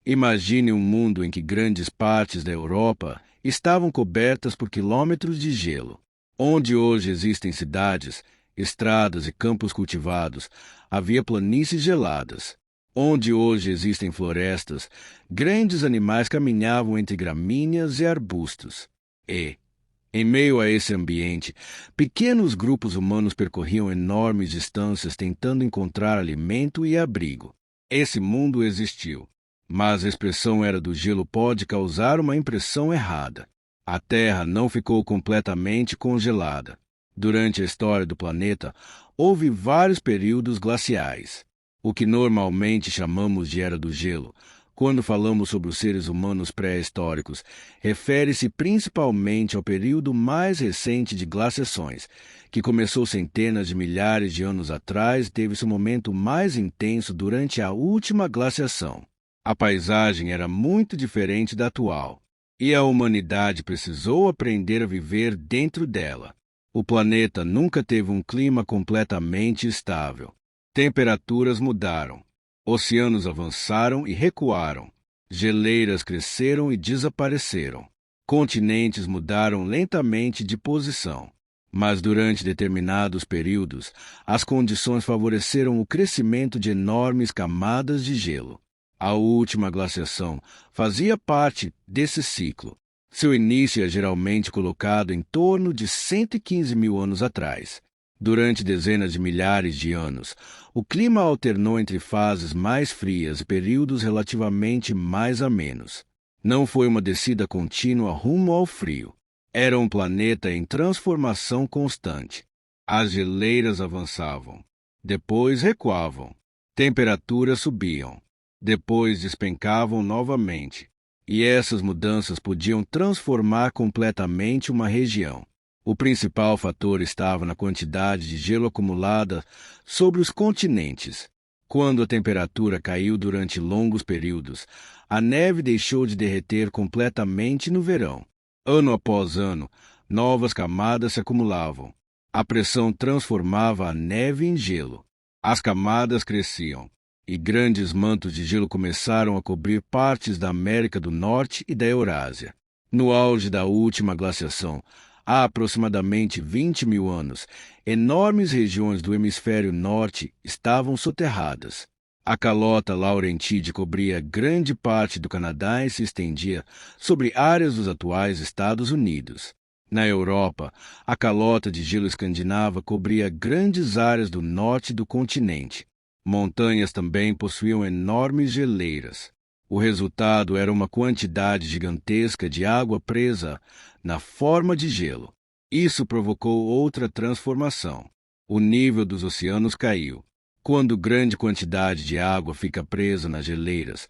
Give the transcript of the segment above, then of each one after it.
Imagine um mundo em que grandes partes da Europa estavam cobertas por quilômetros de gelo. Onde hoje existem cidades, estradas e campos cultivados, havia planícies geladas. Onde hoje existem florestas, grandes animais caminhavam entre gramíneas e arbustos. Em meio a esse ambiente, pequenos grupos humanos percorriam enormes distâncias tentando encontrar alimento e abrigo. Esse mundo existiu, mas a expressão era do gelo pode causar uma impressão errada. A Terra não ficou completamente congelada. Durante a história do planeta, houve vários períodos glaciais, o que normalmente chamamos de Era do Gelo. Quando falamos sobre os seres humanos pré-históricos, refere-se principalmente ao período mais recente de glaciações, que começou centenas de milhares de anos atrás e teve seu momento mais intenso durante a última glaciação. A paisagem era muito diferente da atual, e a humanidade precisou aprender a viver dentro dela. O planeta nunca teve um clima completamente estável. Temperaturas mudaram. Oceanos avançaram e recuaram. Geleiras cresceram e desapareceram. Continentes mudaram lentamente de posição. Mas durante determinados períodos, as condições favoreceram o crescimento de enormes camadas de gelo. A última glaciação fazia parte desse ciclo. Seu início é geralmente colocado em torno de 115 mil anos atrás. Durante dezenas de milhares de anos, o clima alternou entre fases mais frias e períodos relativamente mais amenos. Não foi uma descida contínua rumo ao frio. Era um planeta em transformação constante. As geleiras avançavam, depois recuavam. Temperaturas subiam, depois despencavam novamente. E essas mudanças podiam transformar completamente uma região. O principal fator estava na quantidade de gelo acumulada sobre os continentes. Quando a temperatura caiu durante longos períodos, a neve deixou de derreter completamente no verão. Ano após ano, novas camadas se acumulavam. A pressão transformava a neve em gelo. As camadas cresciam, e grandes mantos de gelo começaram a cobrir partes da América do Norte e da Eurásia. No auge da última glaciação, há aproximadamente 20 mil anos, enormes regiões do hemisfério norte estavam soterradas. A calota Laurentide cobria grande parte do Canadá e se estendia sobre áreas dos atuais Estados Unidos. Na Europa, a calota de gelo escandinava cobria grandes áreas do norte do continente. Montanhas também possuíam enormes geleiras. O resultado era uma quantidade gigantesca de água presa na forma de gelo. Isso provocou outra transformação. O nível dos oceanos caiu. Quando grande quantidade de água fica presa nas geleiras,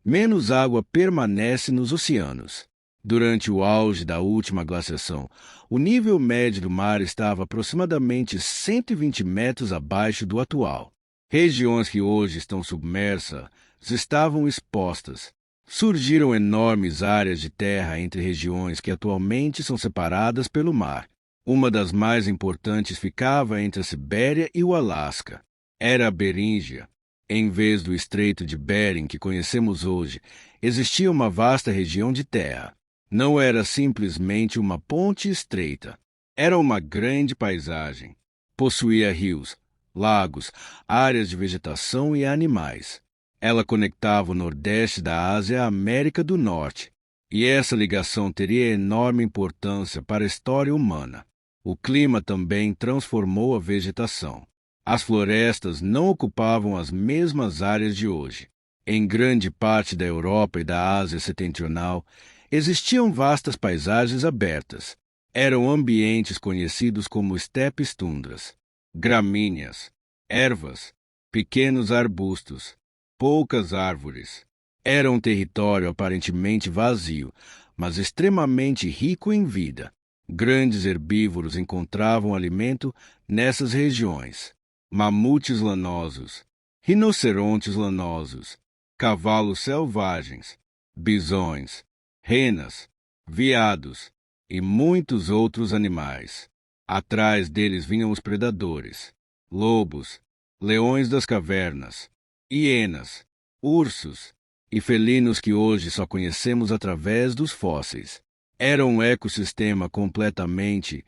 menos água permanece nos oceanos. Durante o auge da última glaciação, o nível médio do mar estava aproximadamente 120 metros abaixo do atual. Regiões que hoje estão submersas estavam expostas. Surgiram enormes áreas de terra entre regiões que atualmente são separadas pelo mar. Uma das mais importantes ficava entre a Sibéria e o Alasca. Era a Beríngia. Em vez do Estreito de Bering que conhecemos hoje, existia uma vasta região de terra. Não era simplesmente uma ponte estreita. Era uma grande paisagem. Possuía rios, lagos, áreas de vegetação e animais. Ela conectava o Nordeste da Ásia à América do Norte, e essa ligação teria enorme importância para a história humana. O clima também transformou a vegetação. As florestas não ocupavam as mesmas áreas de hoje. Em grande parte da Europa e da Ásia Setentrional, existiam vastas paisagens abertas. Eram ambientes conhecidos como estepes tundras. Gramíneas, ervas, pequenos arbustos, poucas árvores. Era um território aparentemente vazio, mas extremamente rico em vida. Grandes herbívoros encontravam alimento nessas regiões. Mamutes lanosos, rinocerontes lanosos, cavalos selvagens, bisões, renas, veados e muitos outros animais. Atrás deles vinham os predadores, lobos, leões das cavernas, hienas, ursos e felinos que hoje só conhecemos através dos fósseis. Era um ecossistema completamente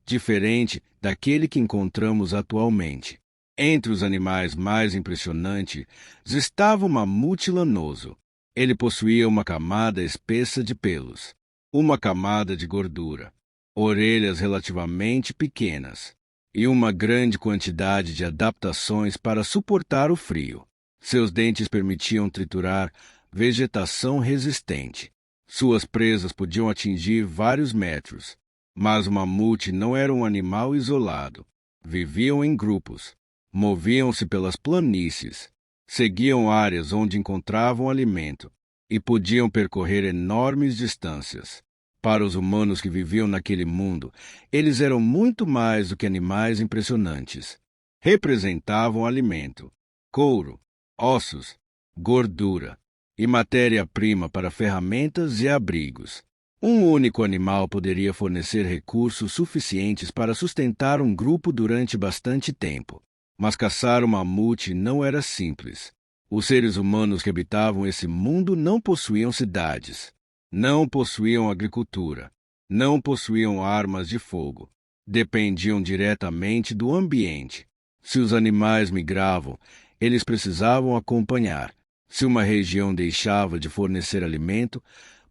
diferente daquele que encontramos atualmente. Entre os animais mais impressionantes estava o mamute lanoso. Ele possuía uma camada espessa de pelos, uma camada de gordura, orelhas relativamente pequenas e uma grande quantidade de adaptações para suportar o frio. Seus dentes permitiam triturar vegetação resistente. Suas presas podiam atingir vários metros. Mas o mamute não era um animal isolado. Viviam em grupos, moviam-se pelas planícies, seguiam áreas onde encontravam alimento e podiam percorrer enormes distâncias. Para os humanos que viviam naquele mundo, eles eram muito mais do que animais impressionantes. Representavam alimento, couro, ossos, gordura e matéria-prima para ferramentas e abrigos. Um único animal poderia fornecer recursos suficientes para sustentar um grupo durante bastante tempo. Mas caçar o mamute não era simples. Os seres humanos que habitavam esse mundo não possuíam cidades, não possuíam agricultura, não possuíam armas de fogo. Dependiam diretamente do ambiente. Se os animais migravam, eles precisavam acompanhar. Se uma região deixava de fornecer alimento,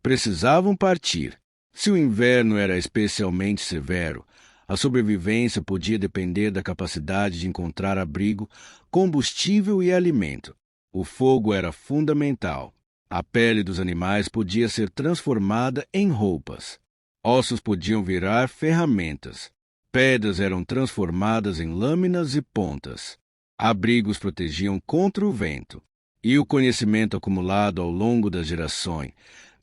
precisavam partir. Se o inverno era especialmente severo, a sobrevivência podia depender da capacidade de encontrar abrigo, combustível e alimento. O fogo era fundamental. A pele dos animais podia ser transformada em roupas. Ossos podiam virar ferramentas. Pedras eram transformadas em lâminas e pontas. Abrigos protegiam contra o vento. E o conhecimento acumulado ao longo das gerações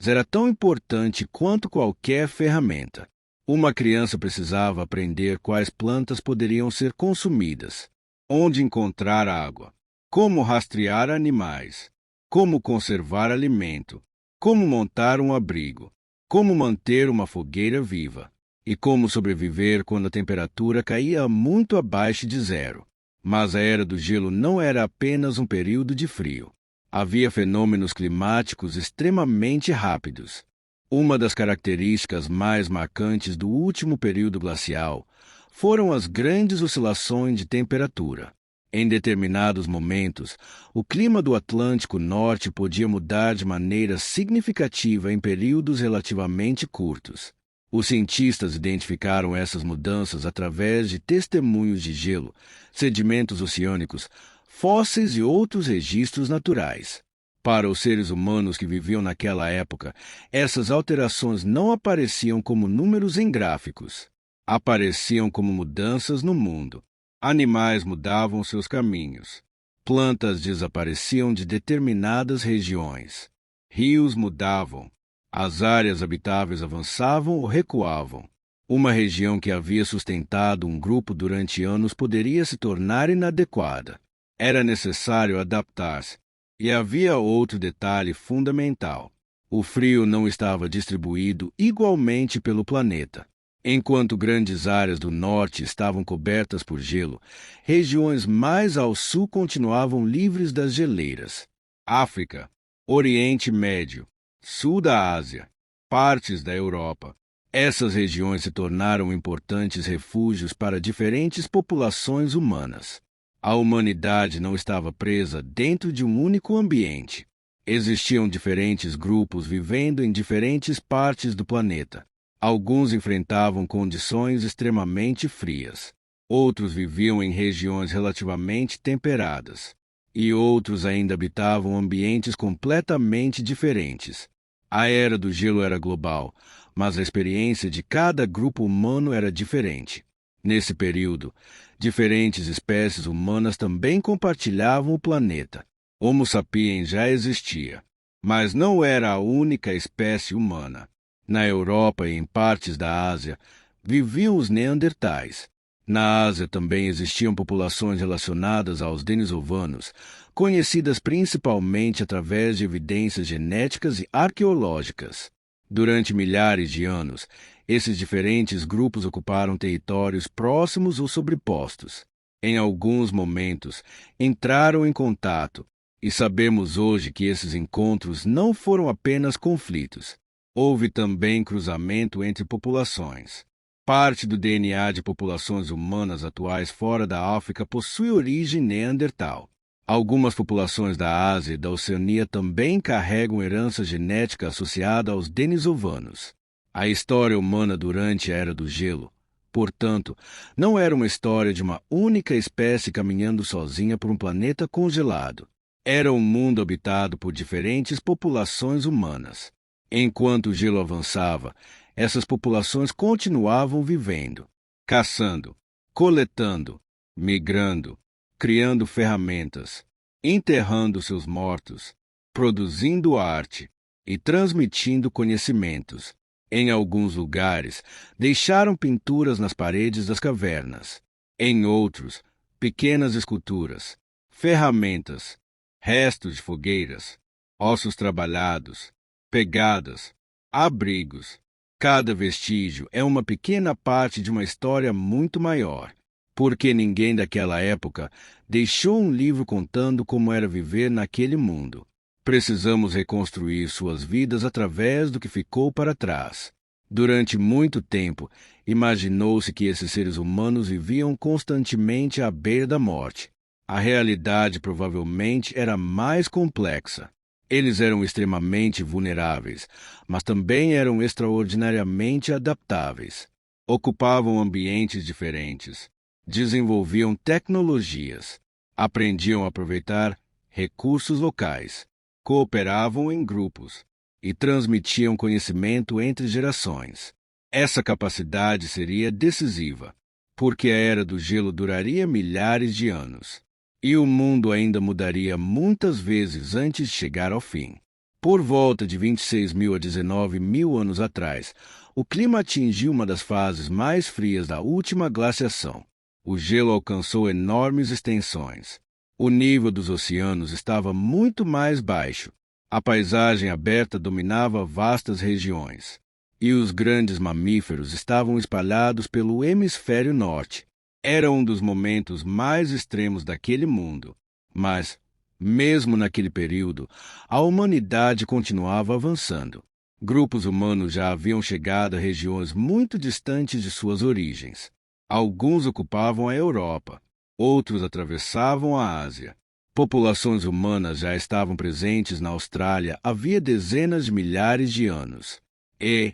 era tão importante quanto qualquer ferramenta. Uma criança precisava aprender quais plantas poderiam ser consumidas, onde encontrar água, como rastrear animais, como conservar alimento, como montar um abrigo, como manter uma fogueira viva e como sobreviver quando a temperatura caía muito abaixo de zero. Mas a Era do Gelo não era apenas um período de frio. Havia fenômenos climáticos extremamente rápidos. Uma das características mais marcantes do último período glacial foram as grandes oscilações de temperatura. Em determinados momentos, o clima do Atlântico Norte podia mudar de maneira significativa em períodos relativamente curtos. Os cientistas identificaram essas mudanças através de testemunhos de gelo, sedimentos oceânicos, fósseis e outros registros naturais. Para os seres humanos que viviam naquela época, essas alterações não apareciam como números em gráficos. Apareciam como mudanças no mundo. Animais mudavam seus caminhos. Plantas desapareciam de determinadas regiões. Rios mudavam. As áreas habitáveis avançavam ou recuavam. Uma região que havia sustentado um grupo durante anos poderia se tornar inadequada. Era necessário adaptar-se. E havia outro detalhe fundamental. O frio não estava distribuído igualmente pelo planeta. Enquanto grandes áreas do norte estavam cobertas por gelo, regiões mais ao sul continuavam livres das geleiras. África, Oriente Médio, sul da Ásia, partes da Europa. Essas regiões se tornaram importantes refúgios para diferentes populações humanas. A humanidade não estava presa dentro de um único ambiente. Existiam diferentes grupos vivendo em diferentes partes do planeta. Alguns enfrentavam condições extremamente frias. Outros viviam em regiões relativamente temperadas. E outros ainda habitavam ambientes completamente diferentes. A Era do Gelo era global, mas a experiência de cada grupo humano era diferente. Nesse período, diferentes espécies humanas também compartilhavam o planeta. Homo sapiens já existia, mas não era a única espécie humana. Na Europa e em partes da Ásia, viviam os neandertais. Na Ásia também existiam populações relacionadas aos denisovanos, conhecidas principalmente através de evidências genéticas e arqueológicas. Durante milhares de anos, esses diferentes grupos ocuparam territórios próximos ou sobrepostos. Em alguns momentos, entraram em contato E sabemos hoje que esses encontros não foram apenas conflitos. Houve também cruzamento entre populações. Parte do DNA de populações humanas atuais fora da África possui origem neandertal. Algumas populações da Ásia e da Oceania também carregam herança genética associada aos denisovanos. A história humana durante a Era do Gelo, portanto, não era uma história de uma única espécie caminhando sozinha por um planeta congelado. Era um mundo habitado por diferentes populações humanas. Enquanto o gelo avançava, essas populações continuavam vivendo, caçando, coletando, migrando, criando ferramentas, enterrando seus mortos, produzindo arte e transmitindo conhecimentos. Em alguns lugares, deixaram pinturas nas paredes das cavernas. Em outros, pequenas esculturas, ferramentas, restos de fogueiras, ossos trabalhados, pegadas, abrigos. Cada vestígio é uma pequena parte de uma história muito maior, porque ninguém daquela época deixou um livro contando como era viver naquele mundo. Precisamos reconstruir suas vidas através do que ficou para trás. Durante muito tempo, imaginou-se que esses seres humanos viviam constantemente à beira da morte. A realidade provavelmente era mais complexa. Eles eram extremamente vulneráveis, mas também eram extraordinariamente adaptáveis. Ocupavam ambientes diferentes, desenvolviam tecnologias, aprendiam a aproveitar recursos locais, cooperavam em grupos e transmitiam conhecimento entre gerações. Essa capacidade seria decisiva, porque a Era do Gelo duraria milhares de anos. E o mundo ainda mudaria muitas vezes antes de chegar ao fim. Por volta de 26.000 a 19.000 anos atrás, o clima atingiu uma das fases mais frias da última glaciação. O gelo alcançou enormes extensões. O nível dos oceanos estava muito mais baixo. A paisagem aberta dominava vastas regiões. E os grandes mamíferos estavam espalhados pelo hemisfério norte. Era um dos momentos mais extremos daquele mundo. Mas, mesmo naquele período, a humanidade continuava avançando. Grupos humanos já haviam chegado a regiões muito distantes de suas origens. Alguns ocupavam a Europa, outros atravessavam a Ásia. Populações humanas já estavam presentes na Austrália havia dezenas de milhares de anos. E,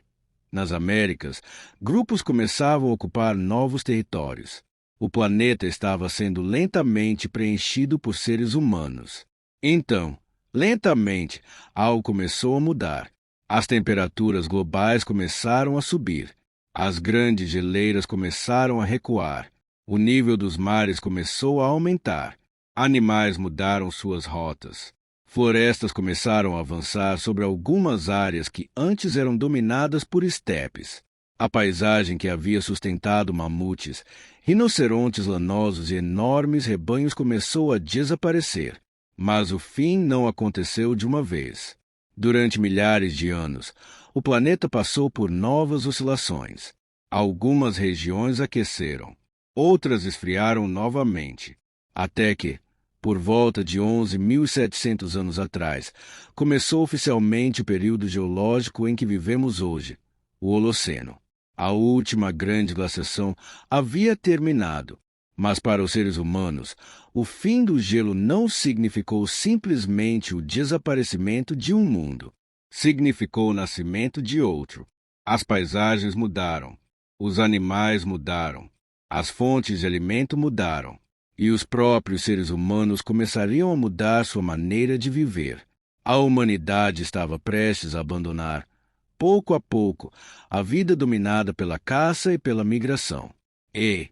nas Américas, grupos começavam a ocupar novos territórios. O planeta estava sendo lentamente preenchido por seres humanos. Então, lentamente, algo começou a mudar. As temperaturas globais começaram a subir. As grandes geleiras começaram a recuar. O nível dos mares começou a aumentar. Animais mudaram suas rotas. Florestas começaram a avançar sobre algumas áreas que antes eram dominadas por estepes. A paisagem que havia sustentado mamutes, rinocerontes lanosos e enormes rebanhos começou a desaparecer. Mas o fim não aconteceu de uma vez. Durante milhares de anos, o planeta passou por novas oscilações. Algumas regiões aqueceram, outras esfriaram novamente, até que, por volta de 11.700 anos atrás, começou oficialmente o período geológico em que vivemos hoje, o Holoceno. A última grande glaciação havia terminado, mas para os seres humanos, o fim do gelo não significou simplesmente o desaparecimento de um mundo. Significou o nascimento de outro. As paisagens mudaram, os animais mudaram, as fontes de alimento mudaram, e os próprios seres humanos começariam a mudar sua maneira de viver. A humanidade estava prestes a abandonar, pouco a pouco, a vida dominada pela caça e pela migração. E,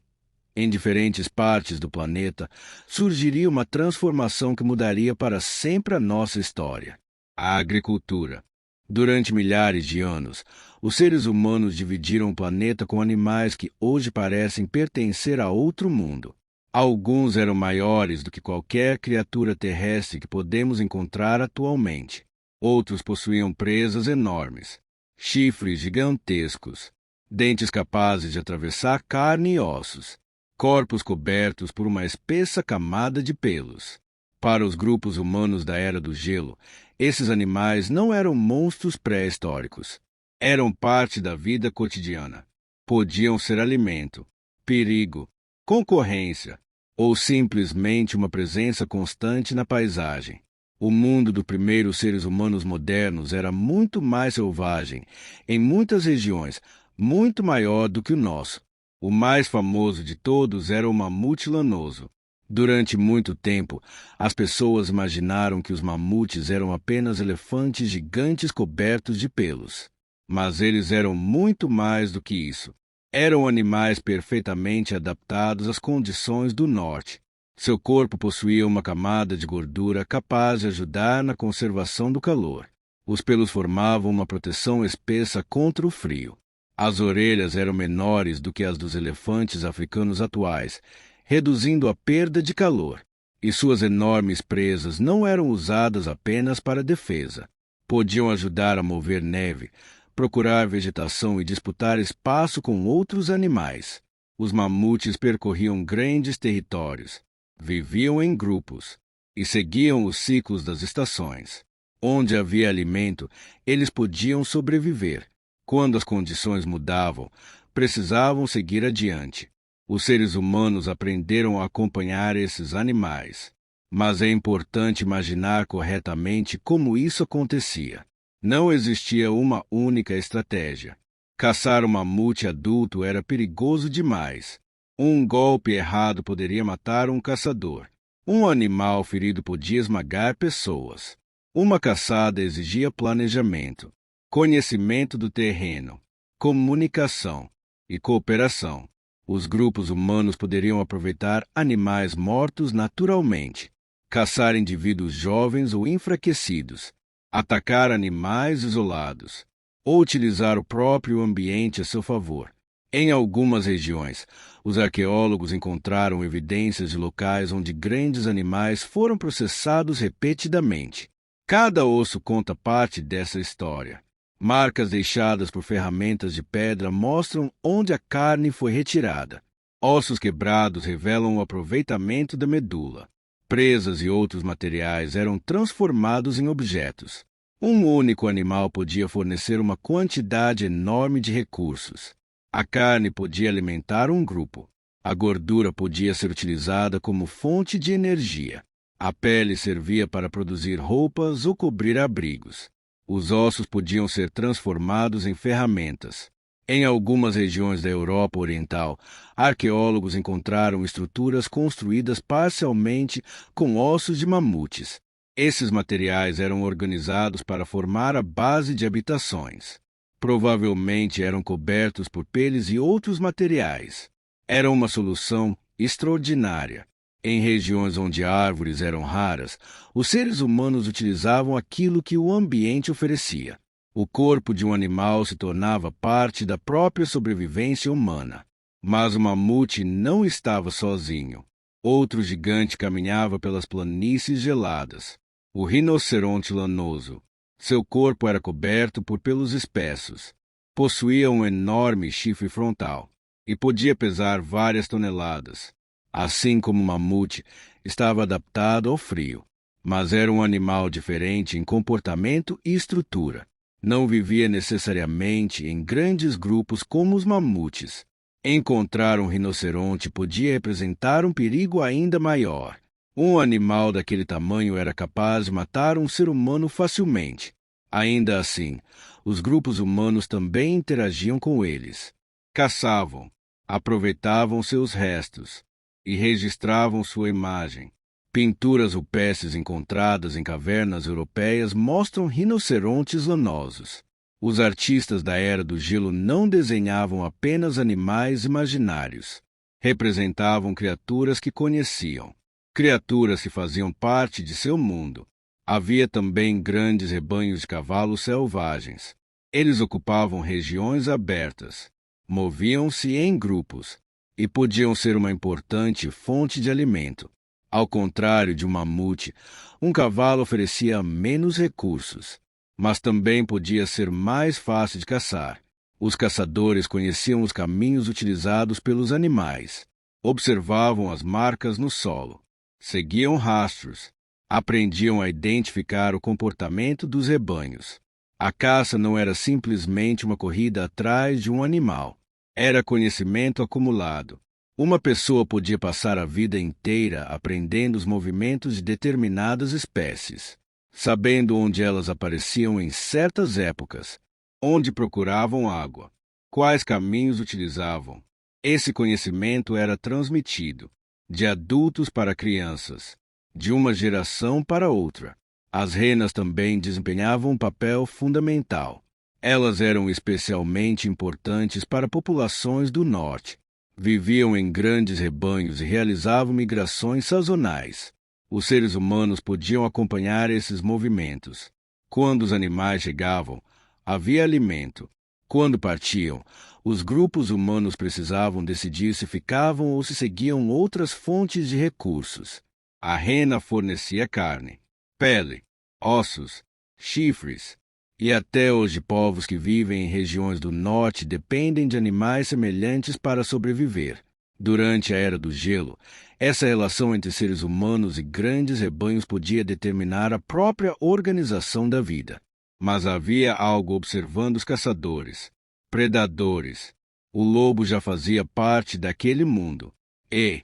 em diferentes partes do planeta, surgiria uma transformação que mudaria para sempre a nossa história. A agricultura. Durante milhares de anos, os seres humanos dividiram o planeta com animais que hoje parecem pertencer a outro mundo. Alguns eram maiores do que qualquer criatura terrestre que podemos encontrar atualmente. Outros possuíam presas enormes, chifres gigantescos, dentes capazes de atravessar carne e ossos, corpos cobertos por uma espessa camada de pelos. Para os grupos humanos da Era do Gelo, esses animais não eram monstros pré-históricos. Eram parte da vida cotidiana. Podiam ser alimento, perigo, concorrência ou simplesmente uma presença constante na paisagem. O mundo dos primeiros seres humanos modernos era muito mais selvagem, em muitas regiões, muito maior do que o nosso. O mais famoso de todos era o mamute lanoso. Durante muito tempo, as pessoas imaginaram que os mamutes eram apenas elefantes gigantes cobertos de pelos. Mas eles eram muito mais do que isso. Eram animais perfeitamente adaptados às condições do norte. Seu corpo possuía uma camada de gordura capaz de ajudar na conservação do calor. Os pelos formavam uma proteção espessa contra o frio. As orelhas eram menores do que as dos elefantes africanos atuais, reduzindo a perda de calor. E suas enormes presas não eram usadas apenas para defesa. Podiam ajudar a mover neve, procurar vegetação e disputar espaço com outros animais. Os mamutes percorriam grandes territórios, viviam em grupos e seguiam os ciclos das estações. Onde havia alimento, eles podiam sobreviver. Quando as condições mudavam, precisavam seguir adiante. Os seres humanos aprenderam a acompanhar esses animais. Mas é importante imaginar corretamente como isso acontecia. Não existia uma única estratégia. Caçar um mamute adulto era perigoso demais. Um golpe errado poderia matar um caçador. Um animal ferido podia esmagar pessoas. Uma caçada exigia planejamento, conhecimento do terreno, comunicação e cooperação. Os grupos humanos poderiam aproveitar animais mortos naturalmente, caçar indivíduos jovens ou enfraquecidos, atacar animais isolados, ou utilizar o próprio ambiente a seu favor. Em algumas regiões, os arqueólogos encontraram evidências de locais onde grandes animais foram processados repetidamente. Cada osso conta parte dessa história. Marcas deixadas por ferramentas de pedra mostram onde a carne foi retirada. Ossos quebrados revelam o aproveitamento da medula. Presas e outros materiais eram transformados em objetos. Um único animal podia fornecer uma quantidade enorme de recursos. A carne podia alimentar um grupo. A gordura podia ser utilizada como fonte de energia. A pele servia para produzir roupas ou cobrir abrigos. Os ossos podiam ser transformados em ferramentas. Em algumas regiões da Europa Oriental, arqueólogos encontraram estruturas construídas parcialmente com ossos de mamutes. Esses materiais eram organizados para formar a base de habitações. Provavelmente eram cobertos por peles e outros materiais. Era uma solução extraordinária. Em regiões onde árvores eram raras, os seres humanos utilizavam aquilo que o ambiente oferecia. O corpo de um animal se tornava parte da própria sobrevivência humana. Mas o mamute não estava sozinho. Outro gigante caminhava pelas planícies geladas. O rinoceronte lanoso. Seu corpo era coberto por pelos espessos. Possuía um enorme chifre frontal e podia pesar várias toneladas. Assim como o mamute, estava adaptado ao frio, mas era um animal diferente em comportamento e estrutura. Não vivia necessariamente em grandes grupos como os mamutes. Encontrar um rinoceronte podia representar um perigo ainda maior. Um animal daquele tamanho era capaz de matar um ser humano facilmente. Ainda assim, os grupos humanos também interagiam com eles. Caçavam, aproveitavam seus restos e registravam sua imagem. Pinturas rupestres encontradas em cavernas europeias mostram rinocerontes lanosos. Os artistas da Era do Gelo não desenhavam apenas animais imaginários. Representavam criaturas que conheciam. Criaturas que faziam parte de seu mundo. Havia também grandes rebanhos de cavalos selvagens. Eles ocupavam regiões abertas. Moviam-se em grupos e podiam ser uma importante fonte de alimento. Ao contrário de um mamute, um cavalo oferecia menos recursos, mas também podia ser mais fácil de caçar. Os caçadores conheciam os caminhos utilizados pelos animais, observavam as marcas no solo, seguiam rastros Aprendiam a identificar o comportamento dos rebanhos. A caça não era simplesmente uma corrida atrás de um animal. Era conhecimento acumulado. Uma pessoa podia passar a vida inteira aprendendo os movimentos de determinadas espécies, sabendo onde elas apareciam em certas épocas, onde procuravam água, quais caminhos utilizavam. Esse conhecimento era transmitido de adultos para crianças, de uma geração para outra. As renas também desempenhavam um papel fundamental. Elas eram especialmente importantes para populações do norte. Viviam em grandes rebanhos e realizavam migrações sazonais. Os seres humanos podiam acompanhar esses movimentos. Quando os animais chegavam, havia alimento. Quando partiam, os grupos humanos precisavam decidir se ficavam ou se seguiam outras fontes de recursos. A rena fornecia carne, pele, ossos, chifres, e até hoje povos que vivem em regiões do norte dependem de animais semelhantes para sobreviver. Durante a Era do Gelo, essa relação entre seres humanos e grandes rebanhos podia determinar a própria organização da vida. Mas havia algo observando os caçadores, predadores. O lobo já fazia parte daquele mundo. E,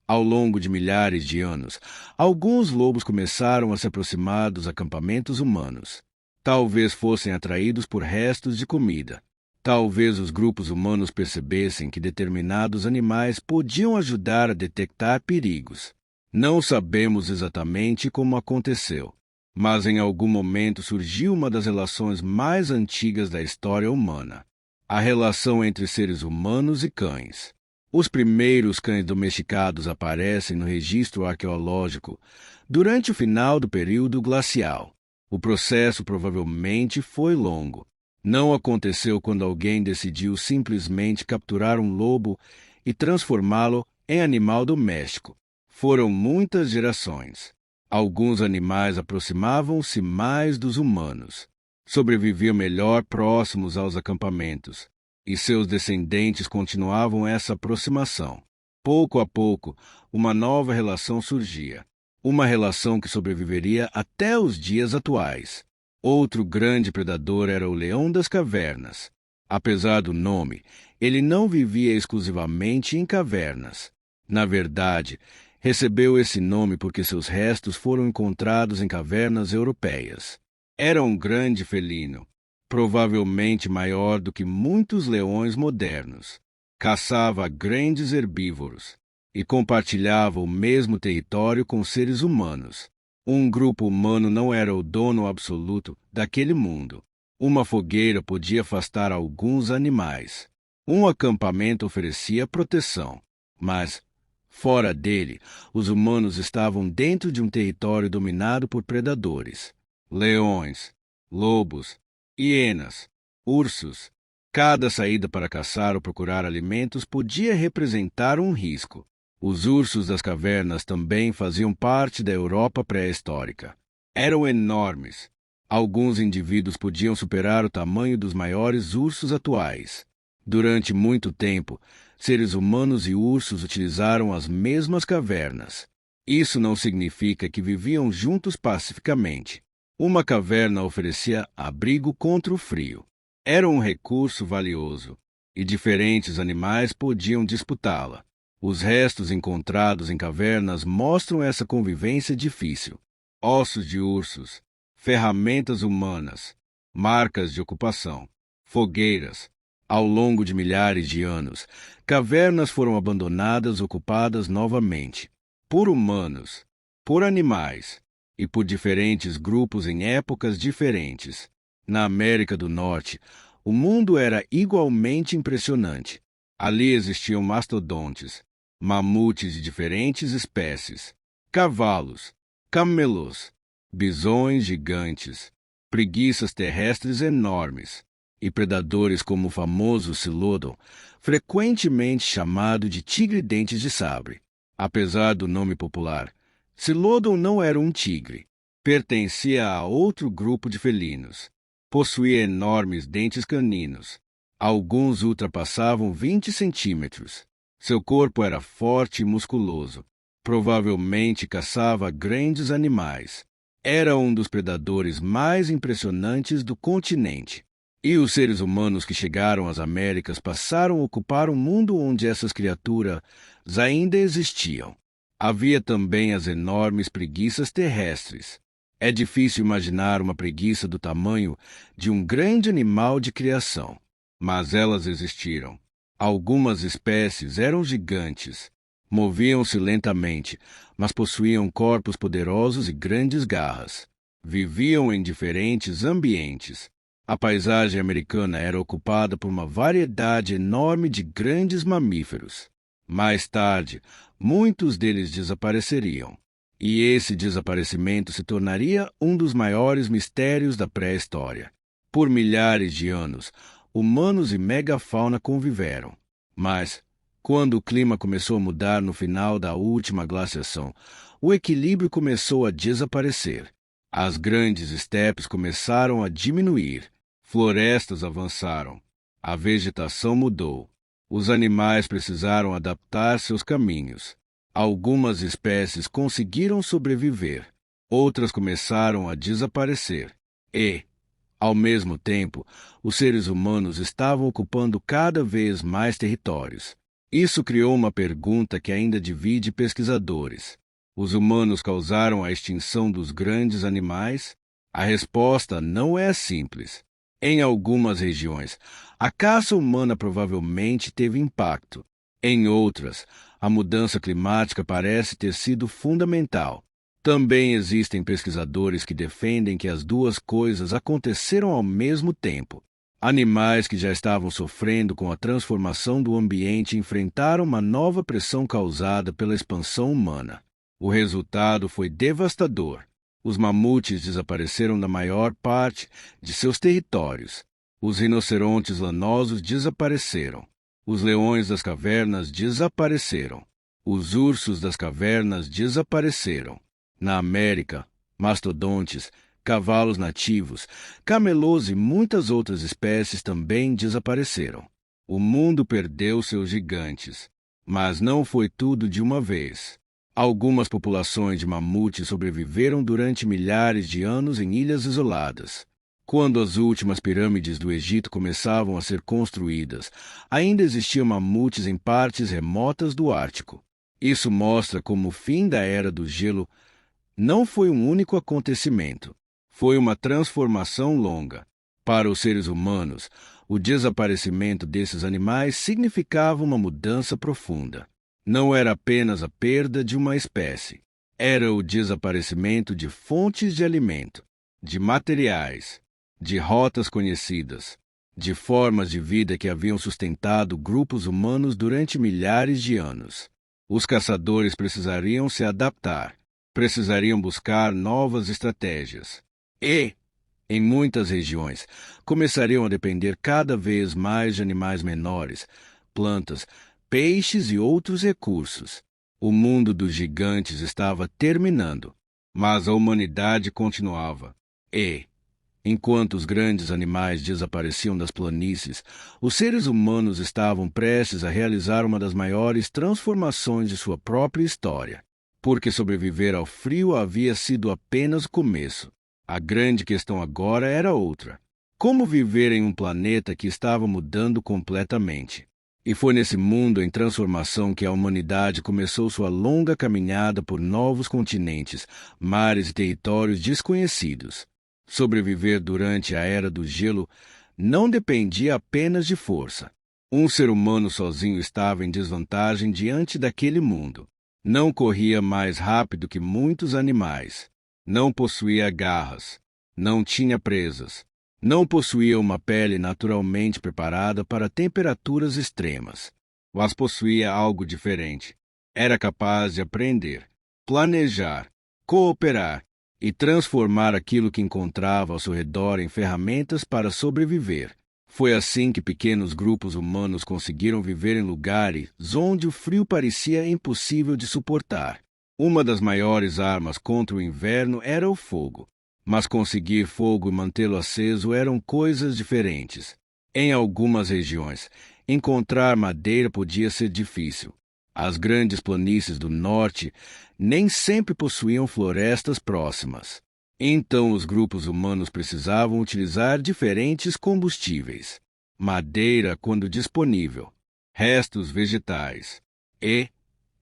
ao longo de milhares de anos, alguns lobos começaram a se aproximar dos acampamentos humanos. Talvez fossem atraídos por restos de comida. Talvez os grupos humanos percebessem que determinados animais podiam ajudar a detectar perigos. Não sabemos exatamente como aconteceu, mas em algum momento surgiu uma das relações mais antigas da história humana: a relação entre seres humanos e cães. Os primeiros cães domesticados aparecem no registro arqueológico durante o final do período glacial. O processo provavelmente foi longo. Não aconteceu quando alguém decidiu simplesmente capturar um lobo e transformá-lo em animal doméstico. Foram muitas gerações. Alguns animais aproximavam-se mais dos humanos. Sobreviviam melhor próximos aos acampamentos, e seus descendentes continuavam essa aproximação. Pouco a pouco, uma nova relação surgia. Uma relação que sobreviveria até os dias atuais. Outro grande predador era o leão das cavernas. Apesar do nome, ele não vivia exclusivamente em cavernas. Na verdade, recebeu esse nome porque seus restos foram encontrados em cavernas europeias. Era um grande felino, provavelmente maior do que muitos leões modernos. Caçava grandes herbívoros e compartilhava o mesmo território com seres humanos. Um grupo humano não era o dono absoluto daquele mundo. Uma fogueira podia afastar alguns animais. Um acampamento oferecia proteção, mas, fora dele, os humanos estavam dentro de um território dominado por predadores. Leões, lobos, hienas, ursos. Cada saída para caçar ou procurar alimentos podia representar um risco. Os ursos das cavernas também faziam parte da Europa pré-histórica. Eram enormes. Alguns indivíduos podiam superar o tamanho dos maiores ursos atuais. Durante muito tempo, seres humanos e ursos utilizaram as mesmas cavernas. Isso não significa que viviam juntos pacificamente. Uma caverna oferecia abrigo contra o frio. Era um recurso valioso, e diferentes animais podiam disputá-la. Os restos encontrados em cavernas mostram essa convivência difícil. Ossos de ursos, ferramentas humanas, marcas de ocupação, fogueiras. Ao longo de milhares de anos, cavernas foram abandonadas, ocupadas novamente, por humanos, por animais e por diferentes grupos em épocas diferentes. Na América do Norte, o mundo era igualmente impressionante. Ali existiam mastodontes, mamutes de diferentes espécies, cavalos, camelos, bisões gigantes, preguiças terrestres enormes e predadores como o famoso Silodon, frequentemente chamado de tigre-dentes de sabre. Apesar do nome popular, Silodon não era um tigre. Pertencia a outro grupo de felinos. Possuía enormes dentes caninos. Alguns ultrapassavam 20 centímetros. Seu corpo era forte e musculoso, Provavelmente caçava grandes animais. Era um dos predadores mais impressionantes do continente. E os seres humanos que chegaram às Américas passaram a ocupar um mundo onde essas criaturas ainda existiam. Havia também as enormes preguiças terrestres. É difícil imaginar uma preguiça do tamanho de um grande animal de criação, mas elas existiram. Algumas espécies eram gigantes. Moviam-se lentamente, mas possuíam corpos poderosos e grandes garras. Viviam em diferentes ambientes. A paisagem americana era ocupada por uma variedade enorme de grandes mamíferos. Mais tarde, muitos deles desapareceriam. E esse desaparecimento se tornaria um dos maiores mistérios da pré-história. Por milhares de anos, humanos e megafauna conviveram. Mas, quando o clima começou a mudar no final da última glaciação, o equilíbrio começou a desaparecer. As grandes estepes começaram a diminuir. Florestas avançaram. A vegetação mudou. Os animais precisaram adaptar seus caminhos. Algumas espécies conseguiram sobreviver. Outras começaram a desaparecer. E, ao mesmo tempo, os seres humanos estavam ocupando cada vez mais territórios. Isso criou uma pergunta que ainda divide pesquisadores. Os humanos causaram a extinção dos grandes animais? A resposta não é simples. Em algumas regiões, a caça humana provavelmente teve impacto. Em outras, a mudança climática parece ter sido fundamental. Também existem pesquisadores que defendem que as duas coisas aconteceram ao mesmo tempo. Animais que já estavam sofrendo com a transformação do ambiente enfrentaram uma nova pressão causada pela expansão humana. O resultado foi devastador. Os mamutes desapareceram da maior parte de seus territórios. Os rinocerontes lanosos desapareceram. Os leões das cavernas desapareceram. Os ursos das cavernas desapareceram. Na América, mastodontes, cavalos nativos, camelôs e muitas outras espécies também desapareceram. O mundo perdeu seus gigantes. Mas não foi tudo de uma vez. Algumas populações de mamutes sobreviveram durante milhares de anos em ilhas isoladas. Quando as últimas pirâmides do Egito começavam a ser construídas, ainda existiam mamutes em partes remotas do Ártico. Isso mostra como o fim da Era do Gelo não foi um único acontecimento. Foi uma transformação longa. Para os seres humanos, o desaparecimento desses animais significava uma mudança profunda. Não era apenas a perda de uma espécie. Era o desaparecimento de fontes de alimento, de materiais, de rotas conhecidas, de formas de vida que haviam sustentado grupos humanos durante milhares de anos. Os caçadores precisariam se adaptar, precisariam buscar novas estratégias. E, em muitas regiões, começariam a depender cada vez mais de animais menores, plantas, peixes e outros recursos. O mundo dos gigantes estava terminando, mas a humanidade continuava. E, enquanto os grandes animais desapareciam das planícies, os seres humanos estavam prestes a realizar uma das maiores transformações de sua própria história. Porque sobreviver ao frio havia sido apenas o começo. A grande questão agora era outra. Como viver em um planeta que estava mudando completamente? E foi nesse mundo em transformação que a humanidade começou sua longa caminhada por novos continentes, mares e territórios desconhecidos. Sobreviver durante a Era do Gelo não dependia apenas de força. Um ser humano sozinho estava em desvantagem diante daquele mundo. Não corria mais rápido que muitos animais. Não possuía garras. Não tinha presas. Não possuía uma pele naturalmente preparada para temperaturas extremas. Mas possuía algo diferente. Era capaz de aprender, planejar, cooperar e transformar aquilo que encontrava ao seu redor em ferramentas para sobreviver. Foi assim que pequenos grupos humanos conseguiram viver em lugares onde o frio parecia impossível de suportar. Uma das maiores armas contra o inverno era o fogo. Mas conseguir fogo e mantê-lo aceso eram coisas diferentes. Em algumas regiões, encontrar madeira podia ser difícil. As grandes planícies do norte nem sempre possuíam florestas próximas. Então os grupos humanos precisavam utilizar diferentes combustíveis: madeira quando disponível, restos vegetais e,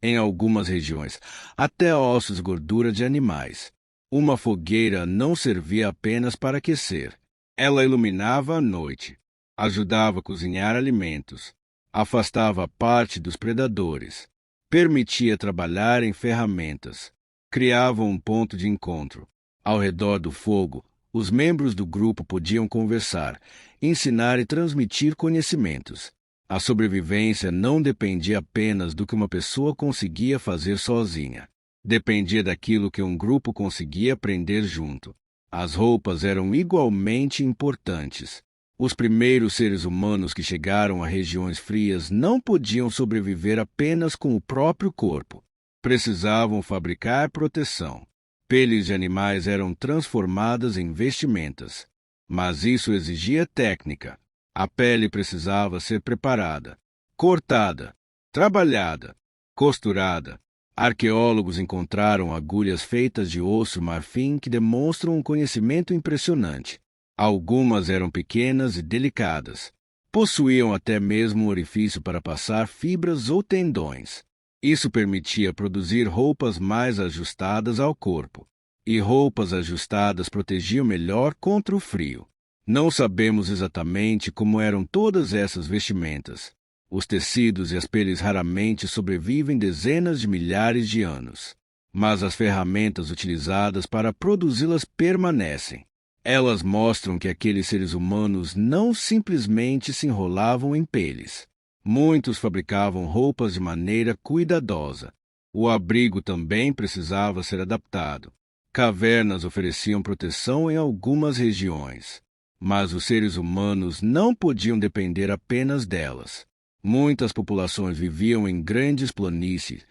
em algumas regiões, até ossos e gordura de animais. Uma fogueira não servia apenas para aquecer. Ela iluminava a noite, ajudava a cozinhar alimentos, afastava a parte dos predadores, permitia trabalhar em ferramentas, criava um ponto de encontro. Ao redor do fogo, os membros do grupo podiam conversar, ensinar e transmitir conhecimentos. A sobrevivência não dependia apenas do que uma pessoa conseguia fazer sozinha. Dependia daquilo que um grupo conseguia aprender junto. As roupas eram igualmente importantes. Os primeiros seres humanos que chegaram a regiões frias não podiam sobreviver apenas com o próprio corpo. Precisavam fabricar proteção. Peles de animais eram transformadas em vestimentas. Mas isso exigia técnica. A pele precisava ser preparada, cortada, trabalhada, costurada. Arqueólogos encontraram agulhas feitas de osso marfim que demonstram um conhecimento impressionante. Algumas eram pequenas e delicadas. Possuíam até mesmo um orifício para passar fibras ou tendões. Isso permitia produzir roupas mais ajustadas ao corpo. E roupas ajustadas protegiam melhor contra o frio. Não sabemos exatamente como eram todas essas vestimentas. Os tecidos e as peles raramente sobrevivem dezenas de milhares de anos. Mas as ferramentas utilizadas para produzi-las permanecem. Elas mostram que aqueles seres humanos não simplesmente se enrolavam em peles. Muitos fabricavam roupas de maneira cuidadosa. O abrigo também precisava ser adaptado. Cavernas ofereciam proteção em algumas regiões. Mas os seres humanos não podiam depender apenas delas. Muitas populações viviam em grandes planícies,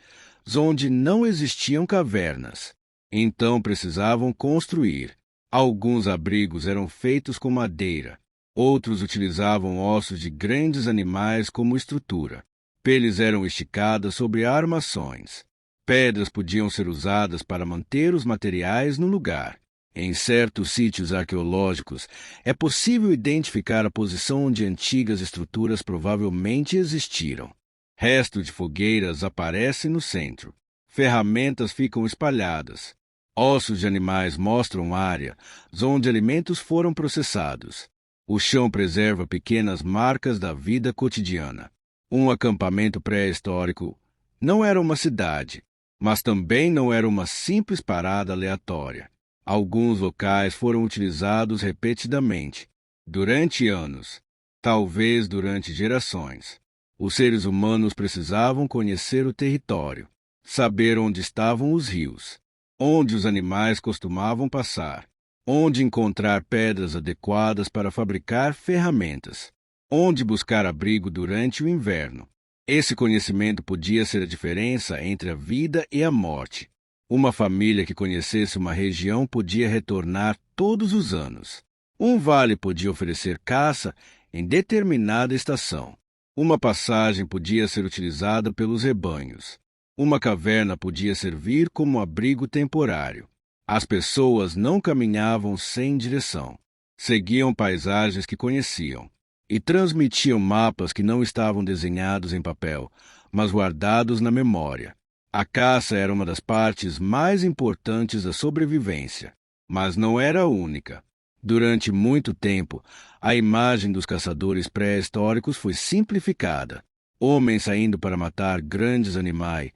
onde não existiam cavernas. Então precisavam construir. Alguns abrigos eram feitos com madeira. Outros utilizavam ossos de grandes animais como estrutura. Peles eram esticadas sobre armações. Pedras podiam ser usadas para manter os materiais no lugar. Em certos sítios arqueológicos, é possível identificar a posição onde antigas estruturas provavelmente existiram. Restos de fogueiras aparecem no centro. Ferramentas ficam espalhadas. Ossos de animais mostram área onde alimentos foram processados. O chão preserva pequenas marcas da vida cotidiana. Um acampamento pré-histórico não era uma cidade, mas também não era uma simples parada aleatória. Alguns locais foram utilizados repetidamente, durante anos, talvez durante gerações. Os seres humanos precisavam conhecer o território, saber onde estavam os rios, onde os animais costumavam passar, onde encontrar pedras adequadas para fabricar ferramentas, onde buscar abrigo durante o inverno. Esse conhecimento podia ser a diferença entre a vida e a morte. Uma família que conhecesse uma região podia retornar todos os anos. Um vale podia oferecer caça em determinada estação. Uma passagem podia ser utilizada pelos rebanhos. Uma caverna podia servir como abrigo temporário. As pessoas não caminhavam sem direção. Seguiam paisagens que conheciam e transmitiam mapas que não estavam desenhados em papel, mas guardados na memória. A caça era uma das partes mais importantes da sobrevivência, mas não era a única. Durante muito tempo, a imagem dos caçadores pré-históricos foi simplificada. Homens saindo para matar grandes animais,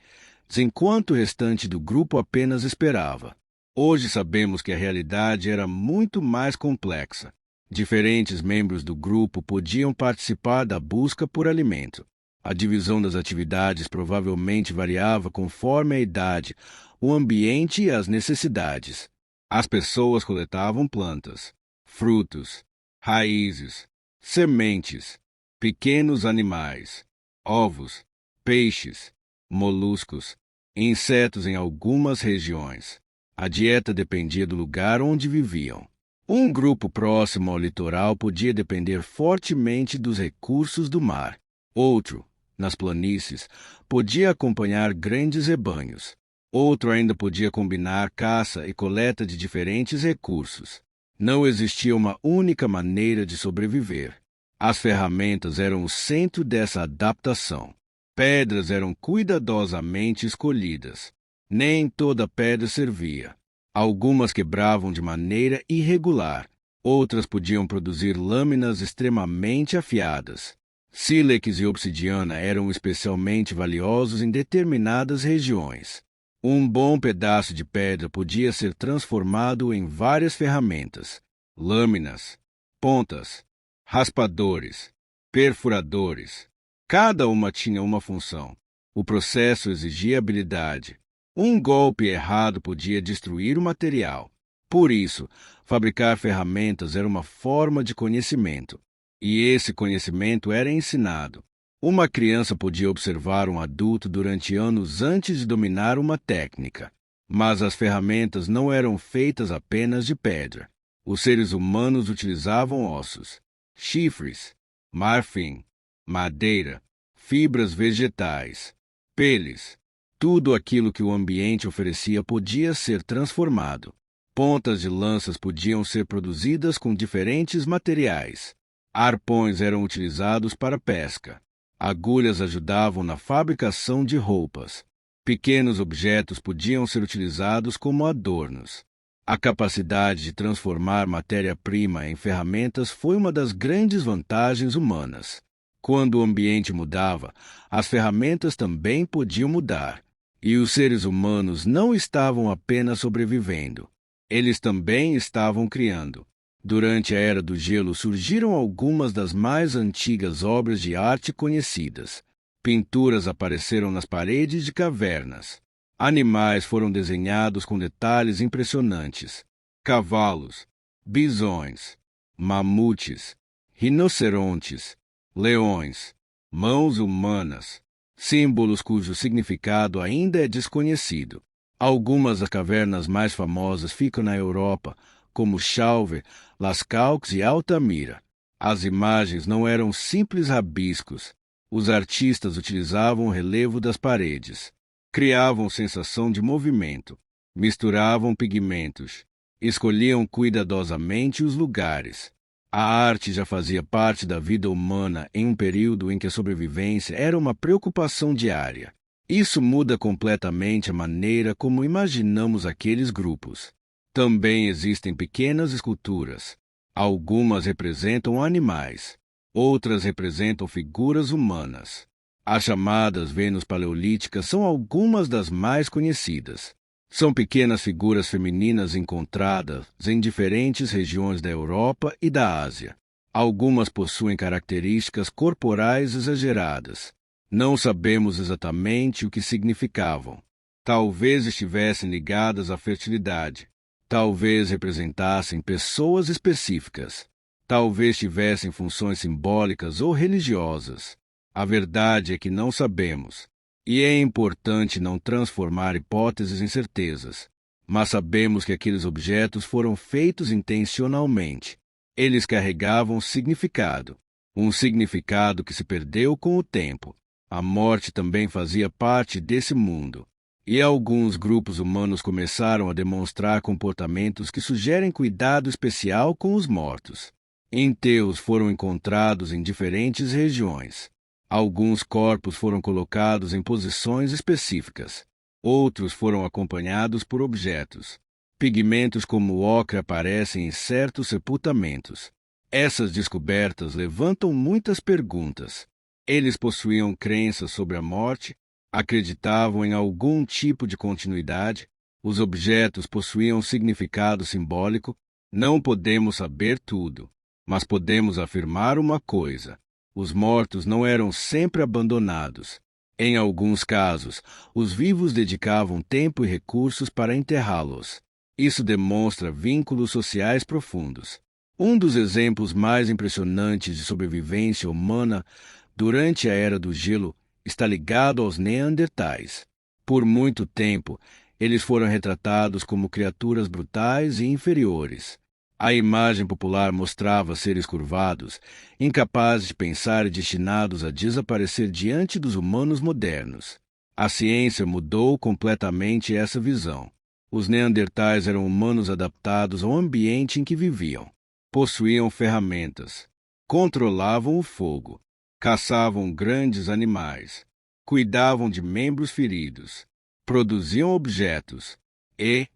enquanto o restante do grupo apenas esperava. Hoje sabemos que a realidade era muito mais complexa. Diferentes membros do grupo podiam participar da busca por alimento. A divisão das atividades provavelmente variava conforme a idade, o ambiente e as necessidades. As pessoas coletavam plantas, frutos, raízes, sementes, pequenos animais, ovos, peixes, moluscos, insetos em algumas regiões. A dieta dependia do lugar onde viviam. Um grupo próximo ao litoral podia depender fortemente dos recursos do mar. Outro, nas planícies, podia acompanhar grandes rebanhos. Outro ainda podia combinar caça e coleta de diferentes recursos. Não existia uma única maneira de sobreviver. As ferramentas eram o centro dessa adaptação. Pedras eram cuidadosamente escolhidas. Nem toda pedra servia. Algumas quebravam de maneira irregular. Outras podiam produzir lâminas extremamente afiadas. Sílex e obsidiana eram especialmente valiosos em determinadas regiões. Um bom pedaço de pedra podia ser transformado em várias ferramentas: lâminas, pontas, raspadores, perfuradores. Cada uma tinha uma função. O processo exigia habilidade. Um golpe errado podia destruir o material. Por isso, fabricar ferramentas era uma forma de conhecimento. E esse conhecimento era ensinado. Uma criança podia observar um adulto durante anos antes de dominar uma técnica. Mas as ferramentas não eram feitas apenas de pedra. Os seres humanos utilizavam ossos, chifres, marfim, madeira, fibras vegetais, peles. Tudo aquilo que o ambiente oferecia podia ser transformado. Pontas de lanças podiam ser produzidas com diferentes materiais. Arpões eram utilizados para pesca. Agulhas ajudavam na fabricação de roupas. Pequenos objetos podiam ser utilizados como adornos. A capacidade de transformar matéria-prima em ferramentas foi uma das grandes vantagens humanas. Quando o ambiente mudava, as ferramentas também podiam mudar. E os seres humanos não estavam apenas sobrevivendo. Eles também estavam criando. Durante a Era do Gelo surgiram algumas das mais antigas obras de arte conhecidas. Pinturas apareceram nas paredes de cavernas. Animais foram desenhados com detalhes impressionantes. Cavalos, bisões, mamutes, rinocerontes, leões, mãos humanas, símbolos cujo significado ainda é desconhecido. Algumas das cavernas mais famosas ficam na Europa, como Chauvet, Lascaux e Altamira. As imagens não eram simples rabiscos. Os artistas utilizavam o relevo das paredes. Criavam sensação de movimento. Misturavam pigmentos. Escolhiam cuidadosamente os lugares. A arte já fazia parte da vida humana em um período em que a sobrevivência era uma preocupação diária. Isso muda completamente a maneira como imaginamos aqueles grupos. Também existem pequenas esculturas. Algumas representam animais, outras representam figuras humanas. As chamadas Vênus paleolíticas são algumas das mais conhecidas. São pequenas figuras femininas encontradas em diferentes regiões da Europa e da Ásia. Algumas possuem características corporais exageradas. Não sabemos exatamente o que significavam. Talvez estivessem ligadas à fertilidade. Talvez representassem pessoas específicas. Talvez tivessem funções simbólicas ou religiosas. A verdade é que não sabemos. E é importante não transformar hipóteses em certezas. Mas sabemos que aqueles objetos foram feitos intencionalmente. Eles carregavam significado. Um significado que se perdeu com o tempo. A morte também fazia parte desse mundo. E alguns grupos humanos começaram a demonstrar comportamentos que sugerem cuidado especial com os mortos. Enterros foram encontrados em diferentes regiões. Alguns corpos foram colocados em posições específicas. Outros foram acompanhados por objetos. Pigmentos como o ocre aparecem em certos sepultamentos. Essas descobertas levantam muitas perguntas. Eles possuíam crenças sobre a morte, acreditavam em algum tipo de continuidade, os objetos possuíam significado simbólico. Não podemos saber tudo, mas podemos afirmar uma coisa: os mortos não eram sempre abandonados. Em alguns casos, os vivos dedicavam tempo e recursos para enterrá-los. Isso demonstra vínculos sociais profundos. Um dos exemplos mais impressionantes de sobrevivência humana durante a Era do Gelo está ligado aos neandertais. Por muito tempo, eles foram retratados como criaturas brutais e inferiores. A imagem popular mostrava seres curvados, incapazes de pensar e destinados a desaparecer diante dos humanos modernos. A ciência mudou completamente essa visão. Os neandertais eram humanos adaptados ao ambiente em que viviam. Possuíam ferramentas, controlavam o fogo, caçavam grandes animais, cuidavam de membros feridos, produziam objetos e,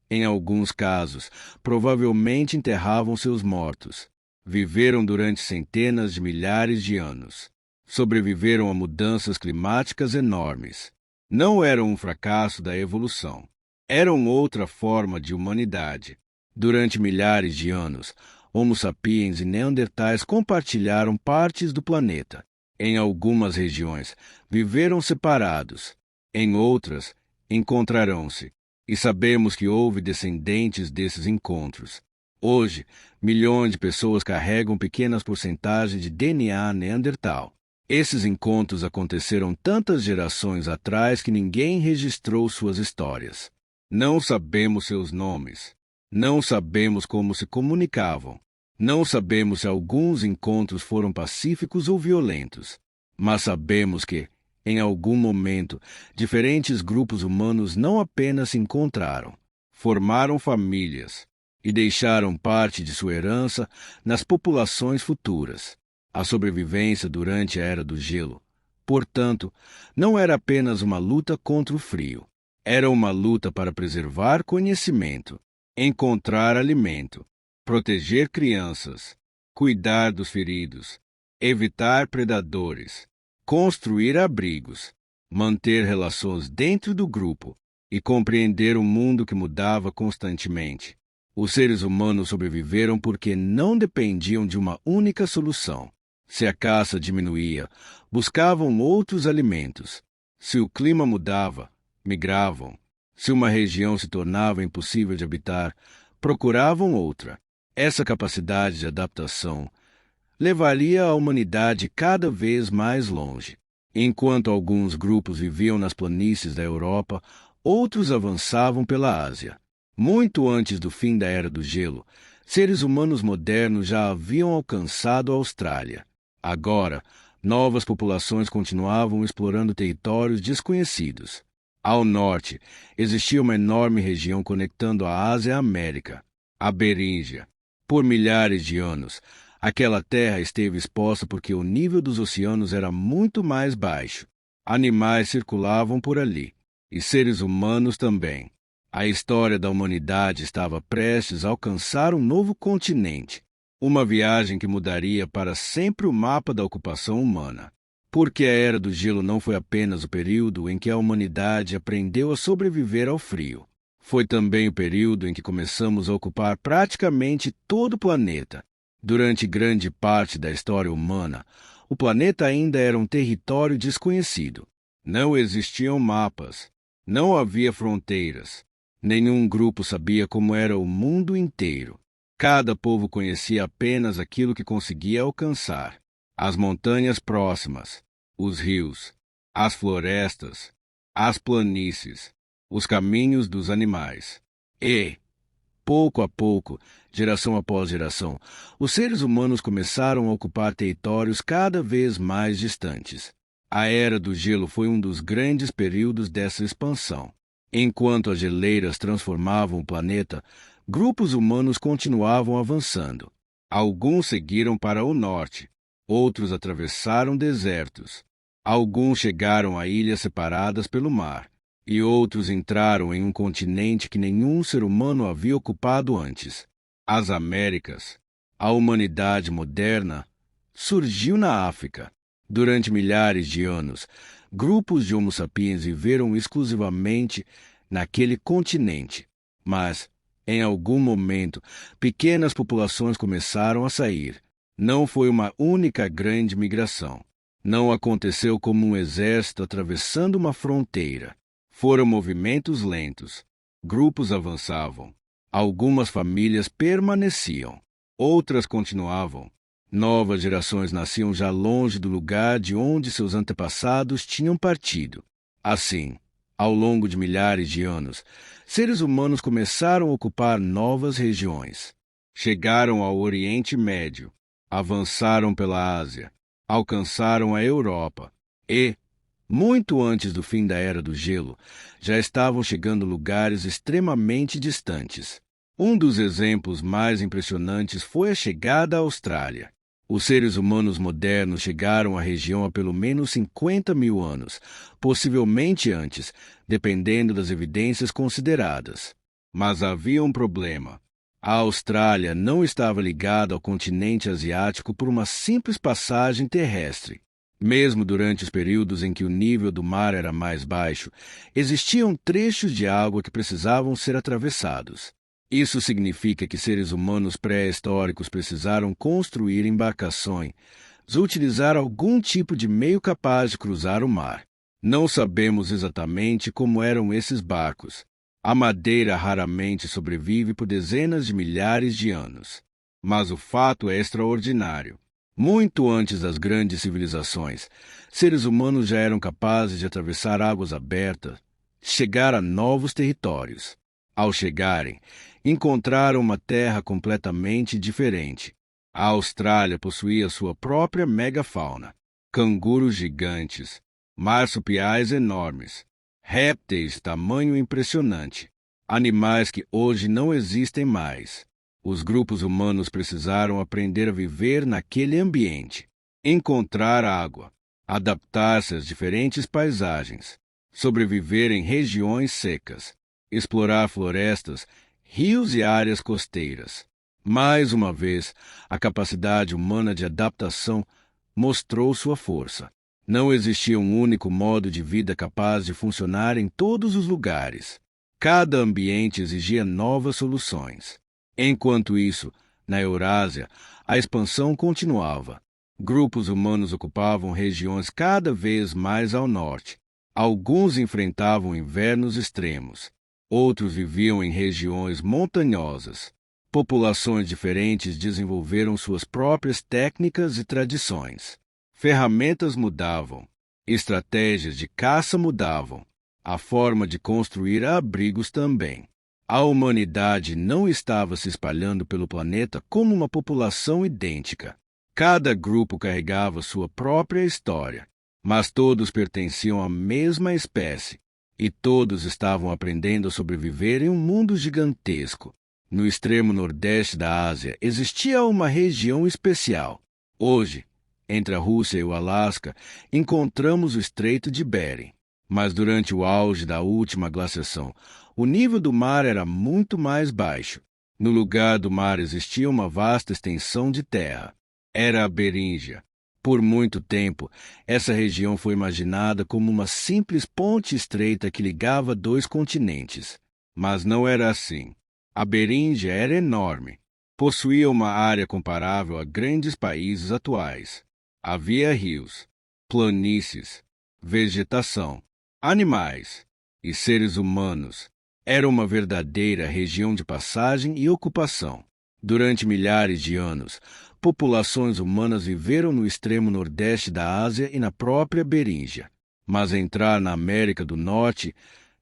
em alguns casos, provavelmente enterravam seus mortos. Viveram durante centenas de milhares de anos. Sobreviveram a mudanças climáticas enormes. Não eram um fracasso da evolução. Eram outra forma de humanidade. Durante milhares de anos, Homo sapiens e Neandertais compartilharam partes do planeta. Em algumas regiões, viveram separados. Em outras, encontrarão-se. E sabemos que houve descendentes desses encontros. Hoje, milhões de pessoas carregam pequenas porcentagens de DNA neandertal. Esses encontros aconteceram tantas gerações atrás que ninguém registrou suas histórias. Não sabemos seus nomes. Não sabemos como se comunicavam. Não sabemos se alguns encontros foram pacíficos ou violentos. Mas sabemos que, em algum momento, diferentes grupos humanos não apenas se encontraram, formaram famílias e deixaram parte de sua herança nas populações futuras. A sobrevivência durante a Era do Gelo, portanto, não era apenas uma luta contra o frio. Era uma luta para preservar conhecimento, encontrar alimento, proteger crianças, cuidar dos feridos, evitar predadores, construir abrigos, manter relações dentro do grupo e compreender um mundo que mudava constantemente. Os seres humanos sobreviveram porque não dependiam de uma única solução. Se a caça diminuía, buscavam outros alimentos. Se o clima mudava, migravam. Se uma região se tornava impossível de habitar, procuravam outra. Essa capacidade de adaptação levaria a humanidade cada vez mais longe. Enquanto alguns grupos viviam nas planícies da Europa, outros avançavam pela Ásia. Muito antes do fim da Era do Gelo, seres humanos modernos já haviam alcançado a Austrália. Agora, novas populações continuavam explorando territórios desconhecidos. Ao norte, existia uma enorme região conectando a Ásia à América, a Beríngia. Por milhares de anos, aquela terra esteve exposta porque o nível dos oceanos era muito mais baixo. Animais circulavam por ali, e seres humanos também. A história da humanidade estava prestes a alcançar um novo continente, uma viagem que mudaria para sempre o mapa da ocupação humana. Porque a Era do Gelo não foi apenas o período em que a humanidade aprendeu a sobreviver ao frio. Foi também o período em que começamos a ocupar praticamente todo o planeta. Durante grande parte da história humana, o planeta ainda era um território desconhecido. Não existiam mapas, não havia fronteiras. Nenhum grupo sabia como era o mundo inteiro. Cada povo conhecia apenas aquilo que conseguia alcançar. As montanhas próximas, os rios, as florestas, as planícies, os caminhos dos animais. E, pouco a pouco, geração após geração, os seres humanos começaram a ocupar territórios cada vez mais distantes. A Era do Gelo foi um dos grandes períodos dessa expansão. Enquanto as geleiras transformavam o planeta, grupos humanos continuavam avançando. Alguns seguiram para o norte, outros atravessaram desertos. Alguns chegaram a ilhas separadas pelo mar, e outros entraram em um continente que nenhum ser humano havia ocupado antes. As Américas. A humanidade moderna surgiu na África. Durante milhares de anos, grupos de Homo sapiens viveram exclusivamente naquele continente. Mas, em algum momento, pequenas populações começaram a sair. Não foi uma única grande migração. Não aconteceu como um exército atravessando uma fronteira. Foram movimentos lentos. Grupos avançavam. Algumas famílias permaneciam. Outras continuavam. Novas gerações nasciam já longe do lugar de onde seus antepassados tinham partido. Assim, ao longo de milhares de anos, seres humanos começaram a ocupar novas regiões. chegaram ao Oriente Médio, avançaram pela Ásia, alcançaram a Europa e, muito antes do fim da Era do Gelo, já estavam chegando a lugares extremamente distantes. Um dos exemplos mais impressionantes foi a chegada à Austrália. Os seres humanos modernos chegaram à região há pelo menos 50 mil anos, possivelmente antes, dependendo das evidências consideradas. Mas havia um problema. A Austrália não estava ligada ao continente asiático por uma simples passagem terrestre. Mesmo durante os períodos em que o nível do mar era mais baixo, existiam trechos de água que precisavam ser atravessados. Isso significa que seres humanos pré-históricos precisaram construir embarcações, utilizar algum tipo de meio capaz de cruzar o mar. Não sabemos exatamente como eram esses barcos. A madeira raramente sobrevive por dezenas de milhares de anos. Mas o fato é extraordinário. Muito antes das grandes civilizações, seres humanos já eram capazes de atravessar águas abertas, chegar a novos territórios. Ao chegarem, encontraram uma terra completamente diferente. A Austrália possuía sua própria megafauna, cangurus gigantes, marsupiais enormes, répteis de tamanho impressionante, animais que hoje não existem mais. Os grupos humanos precisaram aprender a viver naquele ambiente, encontrar água, adaptar-se às diferentes paisagens, sobreviver em regiões secas, explorar florestas, rios e áreas costeiras. Mais uma vez, a capacidade humana de adaptação mostrou sua força. Não existia um único modo de vida capaz de funcionar em todos os lugares. Cada ambiente exigia novas soluções. Enquanto isso, na Eurásia, a expansão continuava. Grupos humanos ocupavam regiões cada vez mais ao norte. Alguns enfrentavam invernos extremos. Outros viviam em regiões montanhosas. Populações diferentes desenvolveram suas próprias técnicas e tradições. Ferramentas mudavam. Estratégias de caça mudavam. A forma de construir abrigos também. A humanidade não estava se espalhando pelo planeta como uma população idêntica. Cada grupo carregava sua própria história, mas todos pertenciam à mesma espécie, e todos estavam aprendendo a sobreviver em um mundo gigantesco. No extremo nordeste da Ásia existia uma região especial. Hoje, entre a Rússia e o Alasca, encontramos o Estreito de Bering. Mas durante o auge da última glaciação, o nível do mar era muito mais baixo. No lugar do mar existia uma vasta extensão de terra. Era a Beríngia. Por muito tempo, essa região foi imaginada como uma simples ponte estreita que ligava dois continentes. Mas não era assim. A Beríngia era enorme. Possuía uma área comparável a grandes países atuais. Havia rios, planícies, vegetação, animais e seres humanos. Era uma verdadeira região de passagem e ocupação. Durante milhares de anos, populações humanas viveram no extremo nordeste da Ásia e na própria Beríngia. Mas entrar na América do Norte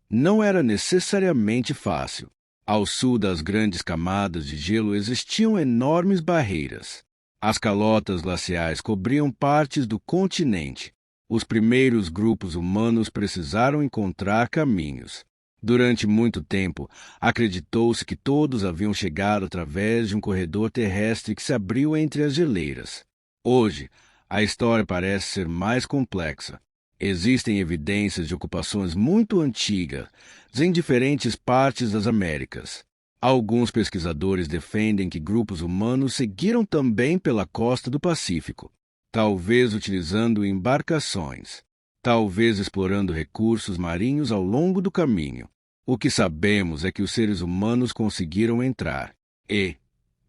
não era necessariamente fácil. Ao sul das grandes camadas de gelo existiam enormes barreiras. As calotas glaciais cobriam partes do continente. Os primeiros grupos humanos precisaram encontrar caminhos. Durante muito tempo, acreditou-se que todos haviam chegado através de um corredor terrestre que se abriu entre as geleiras. Hoje, a história parece ser mais complexa. Existem evidências de ocupações muito antigas em diferentes partes das Américas. Alguns pesquisadores defendem que grupos humanos seguiram também pela costa do Pacífico, talvez utilizando embarcações, talvez explorando recursos marinhos ao longo do caminho. O que sabemos é que os seres humanos conseguiram entrar e,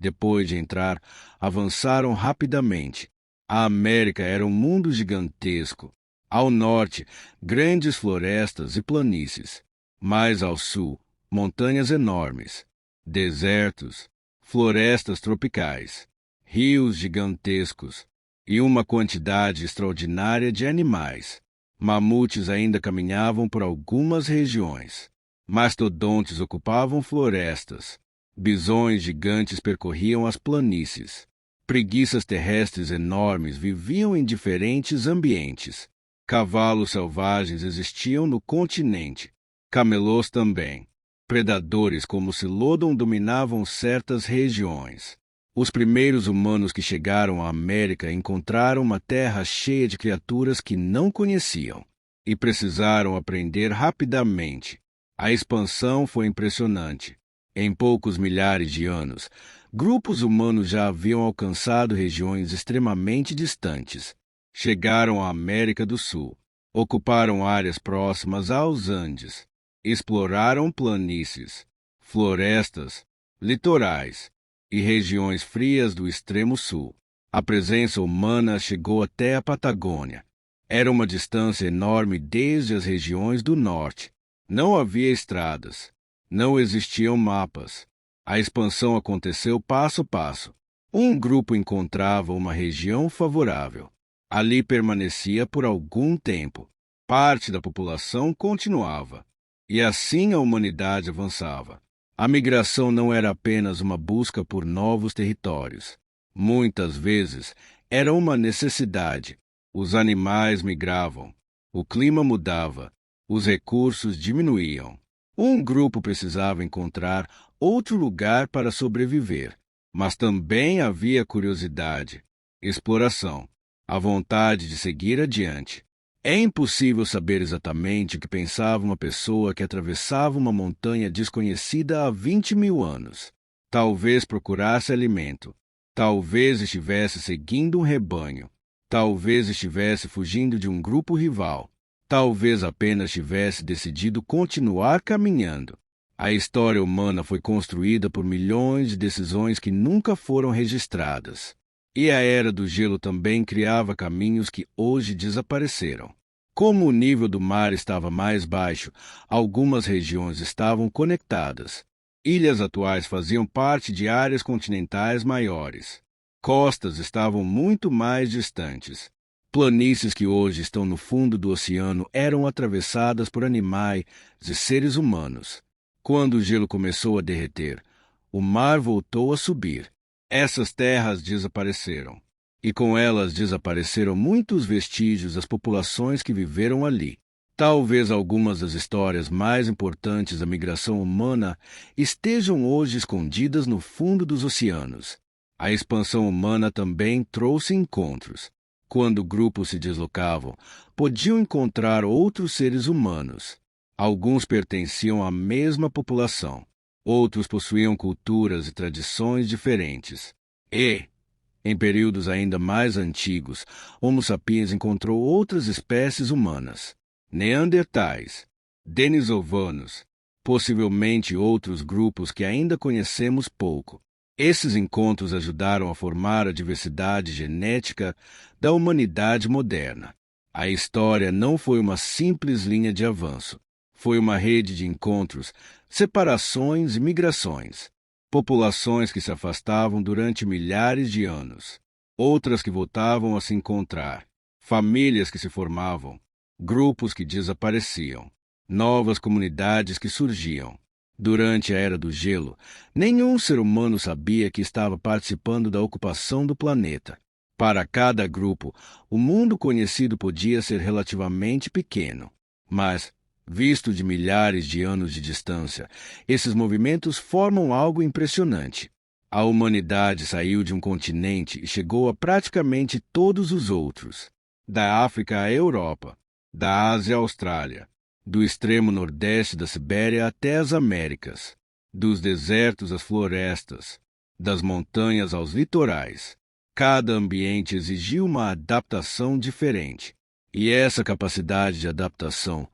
depois de entrar, avançaram rapidamente. A América era um mundo gigantesco. Ao norte, grandes florestas e planícies. Mais ao sul, montanhas enormes, desertos, florestas tropicais, rios gigantescos e uma quantidade extraordinária de animais. Mamutes ainda caminhavam por algumas regiões. Mastodontes ocupavam florestas. Bisões gigantes percorriam as planícies. Preguiças terrestres enormes viviam em diferentes ambientes. Cavalos selvagens existiam no continente. Camelôs também. Predadores como Silodon dominavam certas regiões. Os primeiros humanos que chegaram à América encontraram uma terra cheia de criaturas que não conheciam e precisaram aprender rapidamente. A expansão foi impressionante. Em poucos milhares de anos, grupos humanos já haviam alcançado regiões extremamente distantes. Chegaram à América do Sul, ocuparam áreas próximas aos Andes, exploraram planícies, florestas, litorais e regiões frias do extremo sul. A presença humana chegou até a Patagônia. Era uma distância enorme desde as regiões do norte. Não havia estradas. Não existiam mapas. A expansão aconteceu passo a passo. Um grupo encontrava uma região favorável. Ali permanecia por algum tempo. Parte da população continuava. E assim a humanidade avançava. A migração não era apenas uma busca por novos territórios. Muitas vezes era uma necessidade. Os animais migravam. O clima mudava. Os recursos diminuíam. Um grupo precisava encontrar outro lugar para sobreviver, mas também havia curiosidade, exploração, a vontade de seguir adiante. É impossível saber exatamente o que pensava uma pessoa que atravessava uma montanha desconhecida há 20.000 anos. Talvez procurasse alimento, talvez estivesse seguindo um rebanho, talvez estivesse fugindo de um grupo rival. Talvez apenas tivesse decidido continuar caminhando. A história humana foi construída por milhões de decisões que nunca foram registradas. E a Era do Gelo também criava caminhos que hoje desapareceram. Como o nível do mar estava mais baixo, algumas regiões estavam conectadas. Ilhas atuais faziam parte de áreas continentais maiores. Costas estavam muito mais distantes. Planícies que hoje estão no fundo do oceano eram atravessadas por animais e seres humanos. Quando o gelo começou a derreter, o mar voltou a subir. Essas terras desapareceram. E com elas desapareceram muitos vestígios das populações que viveram ali. Talvez algumas das histórias mais importantes da migração humana estejam hoje escondidas no fundo dos oceanos. A expansão humana também trouxe encontros. Quando grupos se deslocavam, podiam encontrar outros seres humanos. Alguns pertenciam à mesma população. Outros possuíam culturas e tradições diferentes. Em períodos ainda mais antigos, Homo sapiens encontrou outras espécies humanas. Neandertais, denisovanos, possivelmente outros grupos que ainda conhecemos pouco. Esses encontros ajudaram a formar a diversidade genética da humanidade moderna. A história não foi uma simples linha de avanço. Foi uma rede de encontros, separações e migrações. Populações que se afastavam durante milhares de anos. Outras que voltavam a se encontrar. Famílias que se formavam. Grupos que desapareciam. Novas comunidades que surgiam. Durante a Era do Gelo, nenhum ser humano sabia que estava participando da ocupação do planeta. Para cada grupo, o mundo conhecido podia ser relativamente pequeno. Mas, visto de milhares de anos de distância, esses movimentos formam algo impressionante. A humanidade saiu de um continente e chegou a praticamente todos os outros. Da África à Europa, da Ásia à Austrália, do extremo nordeste da Sibéria até as Américas, dos desertos às florestas, das montanhas aos litorais. Cada ambiente exigiu uma adaptação diferente, e essa capacidade de adaptação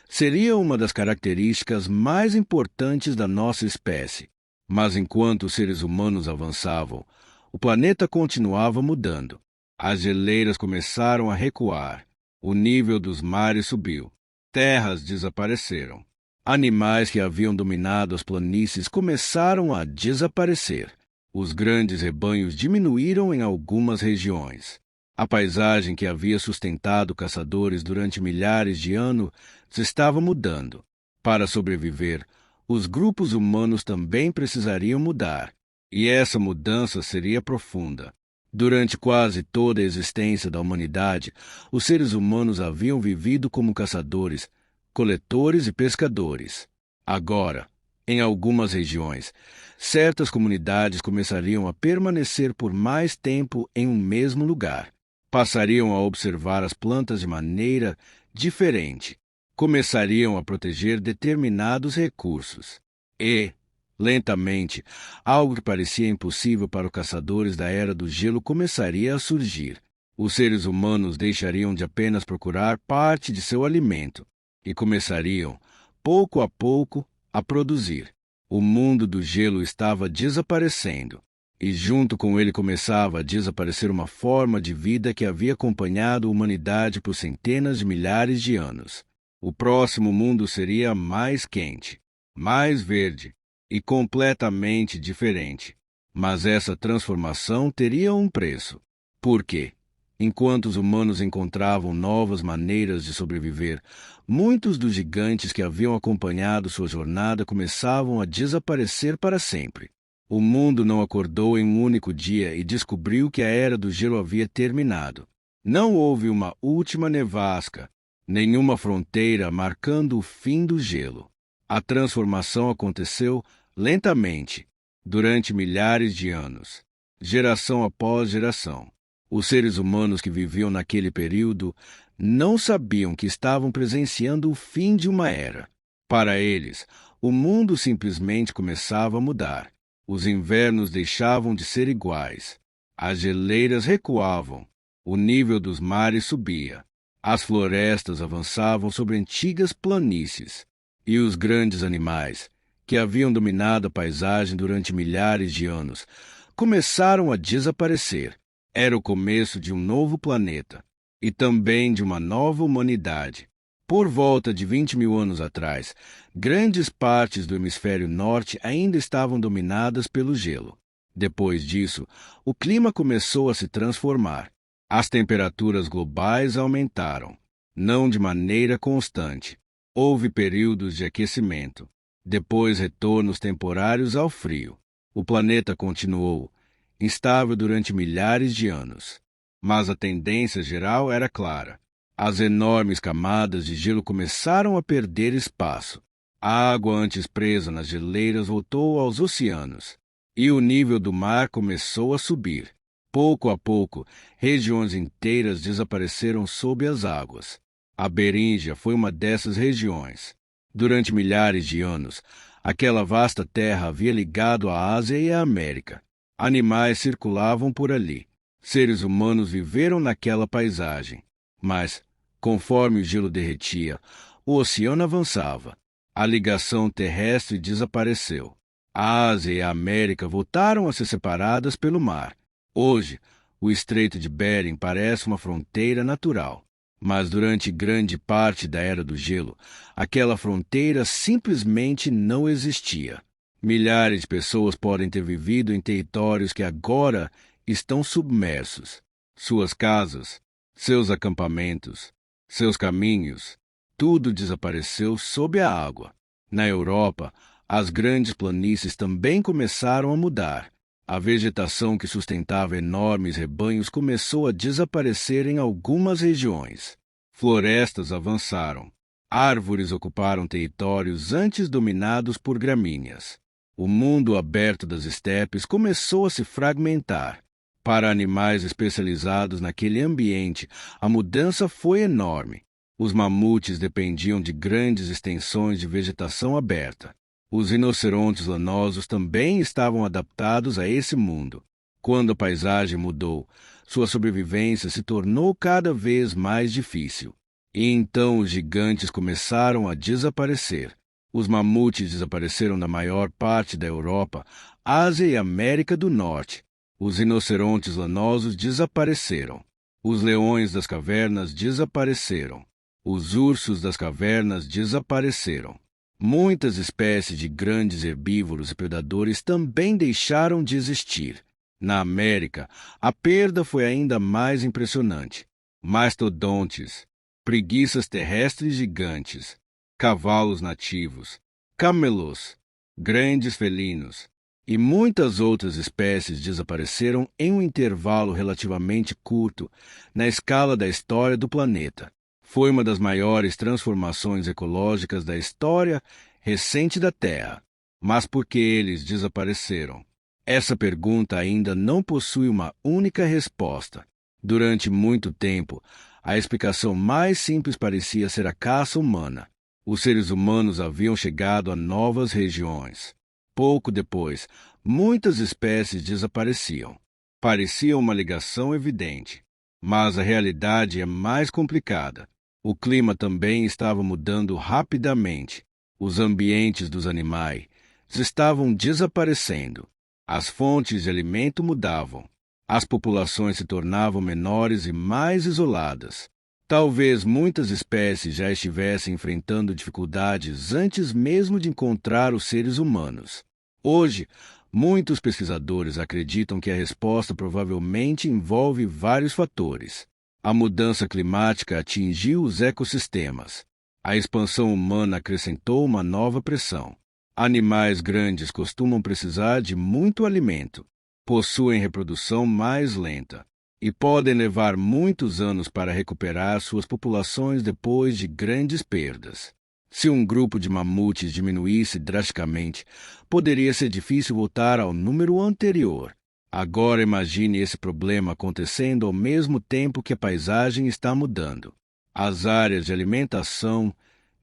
seria uma das características mais importantes da nossa espécie. Mas enquanto os seres humanos avançavam, o planeta continuava mudando. As geleiras começaram a recuar, o nível dos mares subiu. Terras desapareceram. Animais que haviam dominado as planícies começaram a desaparecer. Os grandes rebanhos diminuíram em algumas regiões. A paisagem que havia sustentado caçadores durante milhares de anos estava mudando. Para sobreviver, os grupos humanos também precisariam mudar, e essa mudança seria profunda. Durante quase toda a existência da humanidade, os seres humanos haviam vivido como caçadores, coletores e pescadores. Agora, em algumas regiões, certas comunidades começariam a permanecer por mais tempo em um mesmo lugar. Passariam a observar as plantas de maneira diferente. Começariam a proteger determinados recursos. E, lentamente, algo que parecia impossível para os caçadores da Era do Gelo começaria a surgir. Os seres humanos deixariam de apenas procurar parte de seu alimento e começariam, pouco a pouco, a produzir. O mundo do gelo estava desaparecendo, e junto com ele começava a desaparecer uma forma de vida que havia acompanhado a humanidade por centenas de milhares de anos. O próximo mundo seria mais quente, mais verde e completamente diferente. Mas essa transformação teria um preço. Por quê? Enquanto os humanos encontravam novas maneiras de sobreviver, muitos dos gigantes que haviam acompanhado sua jornada começavam a desaparecer para sempre. O mundo não acordou em um único dia e descobriu que a Era do Gelo havia terminado. Não houve uma última nevasca, nenhuma fronteira marcando o fim do gelo. A transformação aconteceu lentamente, durante milhares de anos, geração após geração. Os seres humanos que viviam naquele período não sabiam que estavam presenciando o fim de uma era. Para eles, o mundo simplesmente começava a mudar. Os invernos deixavam de ser iguais. As geleiras recuavam. O nível dos mares subia. As florestas avançavam sobre antigas planícies. E os grandes animais, que haviam dominado a paisagem durante milhares de anos, começaram a desaparecer. Era o começo de um novo planeta e também de uma nova humanidade. Por volta de 20.000 anos atrás, grandes partes do hemisfério norte ainda estavam dominadas pelo gelo. Depois disso, o clima começou a se transformar. As temperaturas globais aumentaram, não de maneira constante. Houve períodos de aquecimento, depois retornos temporários ao frio. O planeta continuou instável durante milhares de anos, mas a tendência geral era clara. As enormes camadas de gelo começaram a perder espaço. A água antes presa nas geleiras voltou aos oceanos, e o nível do mar começou a subir. Pouco a pouco, regiões inteiras desapareceram sob as águas. A Beríngia foi uma dessas regiões. Durante milhares de anos, aquela vasta terra havia ligado a Ásia e a América. Animais circulavam por ali. Seres humanos viveram naquela paisagem. Mas, conforme o gelo derretia, o oceano avançava. A ligação terrestre desapareceu. A Ásia e a América voltaram a ser separadas pelo mar. Hoje, o Estreito de Bering parece uma fronteira natural. Mas durante grande parte da Era do Gelo, aquela fronteira simplesmente não existia. Milhares de pessoas podem ter vivido em territórios que agora estão submersos. Suas casas, seus acampamentos, seus caminhos, tudo desapareceu sob a água. Na Europa, as grandes planícies também começaram a mudar. A vegetação que sustentava enormes rebanhos começou a desaparecer em algumas regiões. Florestas avançaram. Árvores ocuparam territórios antes dominados por gramíneas. O mundo aberto das estepes começou a se fragmentar. Para animais especializados naquele ambiente, a mudança foi enorme. Os mamutes dependiam de grandes extensões de vegetação aberta. Os rinocerontes lanosos também estavam adaptados a esse mundo. Quando a paisagem mudou, sua sobrevivência se tornou cada vez mais difícil. E então os gigantes começaram a desaparecer. Os mamutes desapareceram da maior parte da Europa, Ásia e América do Norte. Os rinocerontes lanosos desapareceram. Os leões das cavernas desapareceram. Os ursos das cavernas desapareceram. Muitas espécies de grandes herbívoros e predadores também deixaram de existir. Na América, a perda foi ainda mais impressionante. Mastodontes, preguiças terrestres gigantes, cavalos nativos, Camelos, grandes felinos e muitas outras espécies desapareceram em um intervalo relativamente curto na escala da história do planeta. Foi uma das maiores transformações ecológicas da história recente da Terra. Mas por que eles desapareceram? Essa pergunta ainda não possui uma única resposta. Durante muito tempo, a explicação mais simples parecia ser a caça humana. Os seres humanos haviam chegado a novas regiões. Pouco depois, muitas espécies desapareciam. Parecia uma ligação evidente. Mas a realidade é mais complicada. O clima também estava mudando rapidamente. Os ambientes dos animais estavam desaparecendo. As fontes de alimento mudavam. As populações se tornavam menores e mais isoladas. Talvez muitas espécies já estivessem enfrentando dificuldades antes mesmo de encontrar os seres humanos. Hoje, muitos pesquisadores acreditam que a resposta provavelmente envolve vários fatores. A mudança climática atingiu os ecossistemas. A expansão humana acrescentou uma nova pressão. Animais grandes costumam precisar de muito alimento, possuem reprodução mais lenta e podem levar muitos anos para recuperar suas populações depois de grandes perdas. Se um grupo de mamutes diminuísse drasticamente, poderia ser difícil voltar ao número anterior. Agora imagine esse problema acontecendo ao mesmo tempo que a paisagem está mudando. As áreas de alimentação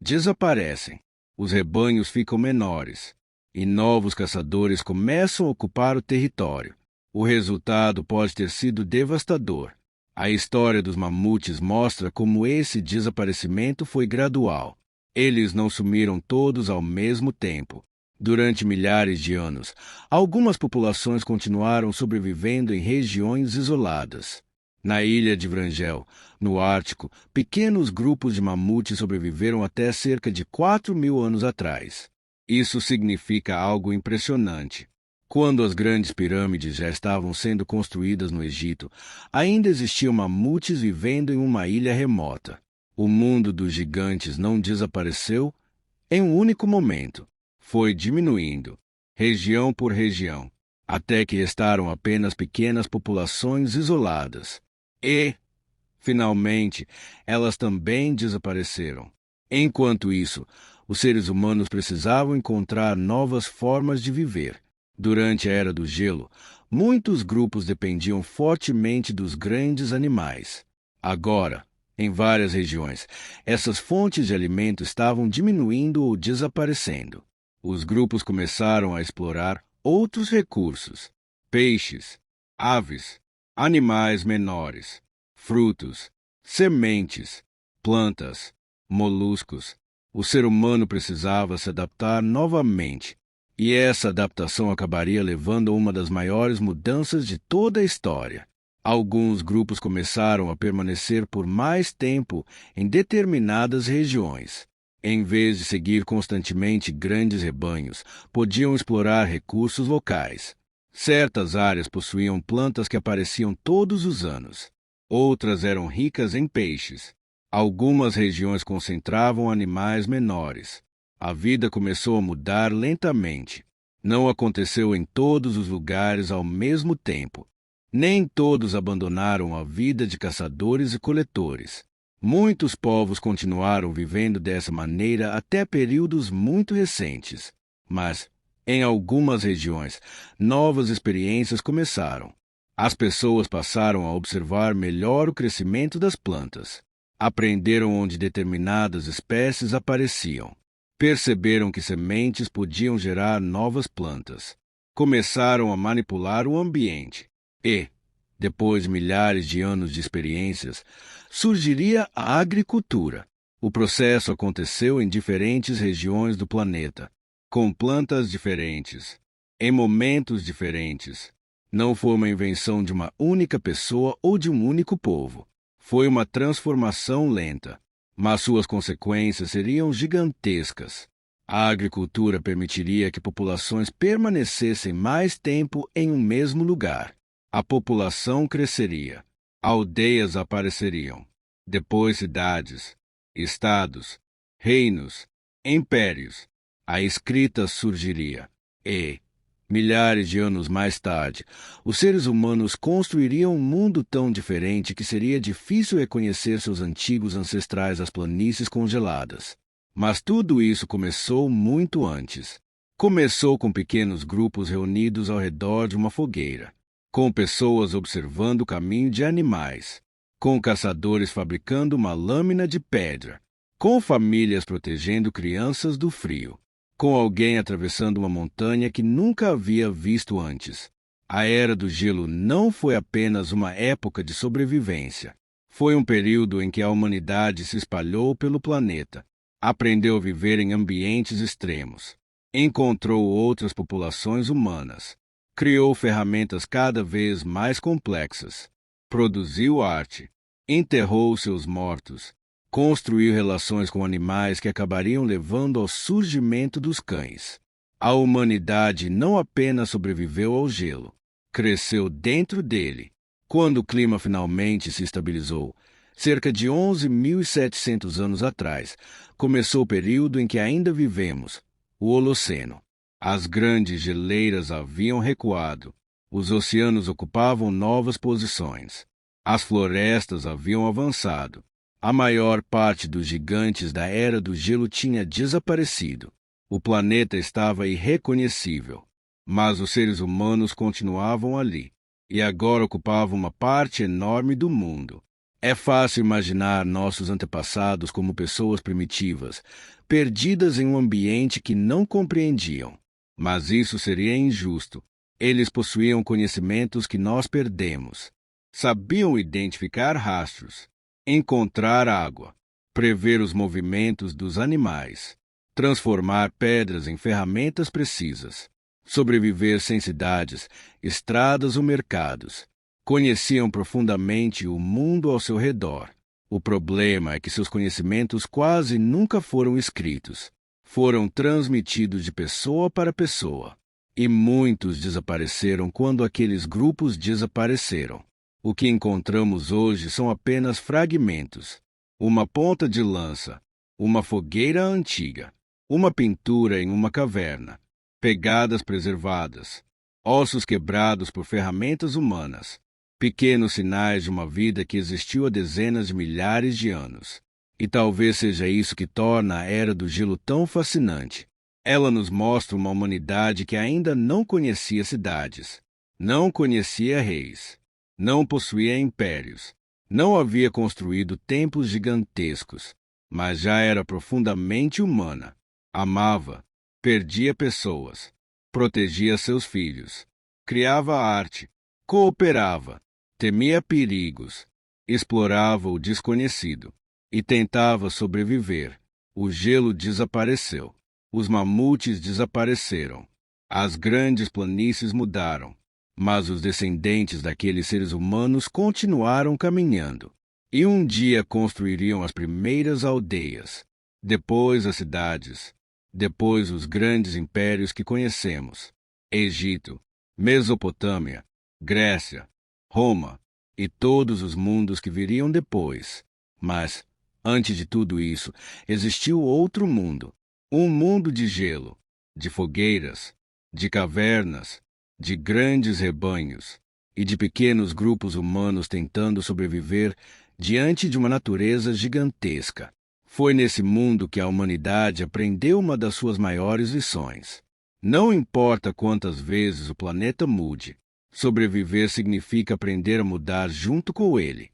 desaparecem, os rebanhos ficam menores e novos caçadores começam a ocupar o território. O resultado pode ter sido devastador. A história dos mamutes mostra como esse desaparecimento foi gradual. Eles não sumiram todos ao mesmo tempo. Durante milhares de anos, algumas populações continuaram sobrevivendo em regiões isoladas. Na ilha de Wrangel, no Ártico, pequenos grupos de mamutes sobreviveram até cerca de 4.000 anos atrás. Isso significa algo impressionante. Quando as grandes pirâmides já estavam sendo construídas no Egito, ainda existiam mamutes vivendo em uma ilha remota. O mundo dos gigantes não desapareceu em um único momento. Foi diminuindo, região por região, até que restaram apenas pequenas populações isoladas. E, finalmente, elas também desapareceram. Enquanto isso, os seres humanos precisavam encontrar novas formas de viver. Durante a Era do Gelo, muitos grupos dependiam fortemente dos grandes animais. Agora, em várias regiões, essas fontes de alimento estavam diminuindo ou desaparecendo. Os grupos começaram a explorar outros recursos: peixes, aves, animais menores, frutos, sementes, plantas, moluscos. O ser humano precisava se adaptar novamente. E essa adaptação acabaria levando a uma das maiores mudanças de toda a história. Alguns grupos começaram a permanecer por mais tempo em determinadas regiões. Em vez de seguir constantemente grandes rebanhos, podiam explorar recursos locais. Certas áreas possuíam plantas que apareciam todos os anos. Outras eram ricas em peixes. Algumas regiões concentravam animais menores. A vida começou a mudar lentamente. Não aconteceu em todos os lugares ao mesmo tempo. Nem todos abandonaram a vida de caçadores e coletores. Muitos povos continuaram vivendo dessa maneira até períodos muito recentes. Mas, em algumas regiões, novas experiências começaram. As pessoas passaram a observar melhor o crescimento das plantas. Aprenderam onde determinadas espécies apareciam. Perceberam que sementes podiam gerar novas plantas. Começaram a manipular o ambiente. E, depois de milhares de anos de experiências, surgiria a agricultura. O processo aconteceu em diferentes regiões do planeta, com plantas diferentes, em momentos diferentes. Não foi uma invenção de uma única pessoa ou de um único povo. Foi uma transformação lenta, mas suas consequências seriam gigantescas. A agricultura permitiria que populações permanecessem mais tempo em um mesmo lugar. A população cresceria, aldeias apareceriam, depois cidades, estados, reinos, impérios. A escrita surgiria. E, milhares de anos mais tarde, os seres humanos construiriam um mundo tão diferente que seria difícil reconhecer seus antigos ancestrais das planícies congeladas. Mas tudo isso começou muito antes. Começou com pequenos grupos reunidos ao redor de uma fogueira, com pessoas observando o caminho de animais, com caçadores fabricando uma lâmina de pedra, com famílias protegendo crianças do frio, com alguém atravessando uma montanha que nunca havia visto antes. A Era do Gelo não foi apenas uma época de sobrevivência. Foi um período em que a humanidade se espalhou pelo planeta, aprendeu a viver em ambientes extremos, encontrou outras populações humanas, criou ferramentas cada vez mais complexas, produziu arte, enterrou seus mortos, construiu relações com animais que acabariam levando ao surgimento dos cães. A humanidade não apenas sobreviveu ao gelo, cresceu dentro dele. Quando o clima finalmente se estabilizou, cerca de 11.700 anos atrás, começou o período em que ainda vivemos, o Holoceno. As grandes geleiras haviam recuado, os oceanos ocupavam novas posições, as florestas haviam avançado, a maior parte dos gigantes da Era do Gelo tinha desaparecido. O planeta estava irreconhecível, mas os seres humanos continuavam ali, e agora ocupavam uma parte enorme do mundo. É fácil imaginar nossos antepassados como pessoas primitivas, perdidas em um ambiente que não compreendiam. Mas isso seria injusto. Eles possuíam conhecimentos que nós perdemos. Sabiam identificar rastros, encontrar água, prever os movimentos dos animais, transformar pedras em ferramentas precisas, sobreviver sem cidades, estradas ou mercados. Conheciam profundamente o mundo ao seu redor. O problema é que seus conhecimentos quase nunca foram escritos. Foram transmitidos de pessoa para pessoa. E muitos desapareceram quando aqueles grupos desapareceram. O que encontramos hoje são apenas fragmentos. Uma ponta de lança, uma fogueira antiga, uma pintura em uma caverna, pegadas preservadas, ossos quebrados por ferramentas humanas, pequenos sinais de uma vida que existiu há dezenas de milhares de anos. E talvez seja isso que torna a Era do Gelo tão fascinante. Ela nos mostra uma humanidade que ainda não conhecia cidades, não conhecia reis, não possuía impérios, não havia construído templos gigantescos, mas já era profundamente humana. Amava, perdia pessoas, protegia seus filhos, criava arte, cooperava, temia perigos, explorava o desconhecido e tentava sobreviver. O gelo desapareceu. Os mamutes desapareceram. As grandes planícies mudaram. Mas os descendentes daqueles seres humanos continuaram caminhando. E um dia construiriam as primeiras aldeias, depois as cidades, depois os grandes impérios que conhecemos: Egito, Mesopotâmia, Grécia, Roma e todos os mundos que viriam depois. Mas, antes de tudo isso, existiu outro mundo. Um mundo de gelo, de fogueiras, de cavernas, de grandes rebanhos e de pequenos grupos humanos tentando sobreviver diante de uma natureza gigantesca. Foi nesse mundo que a humanidade aprendeu uma das suas maiores lições. Não importa quantas vezes o planeta mude, sobreviver significa aprender a mudar junto com ele.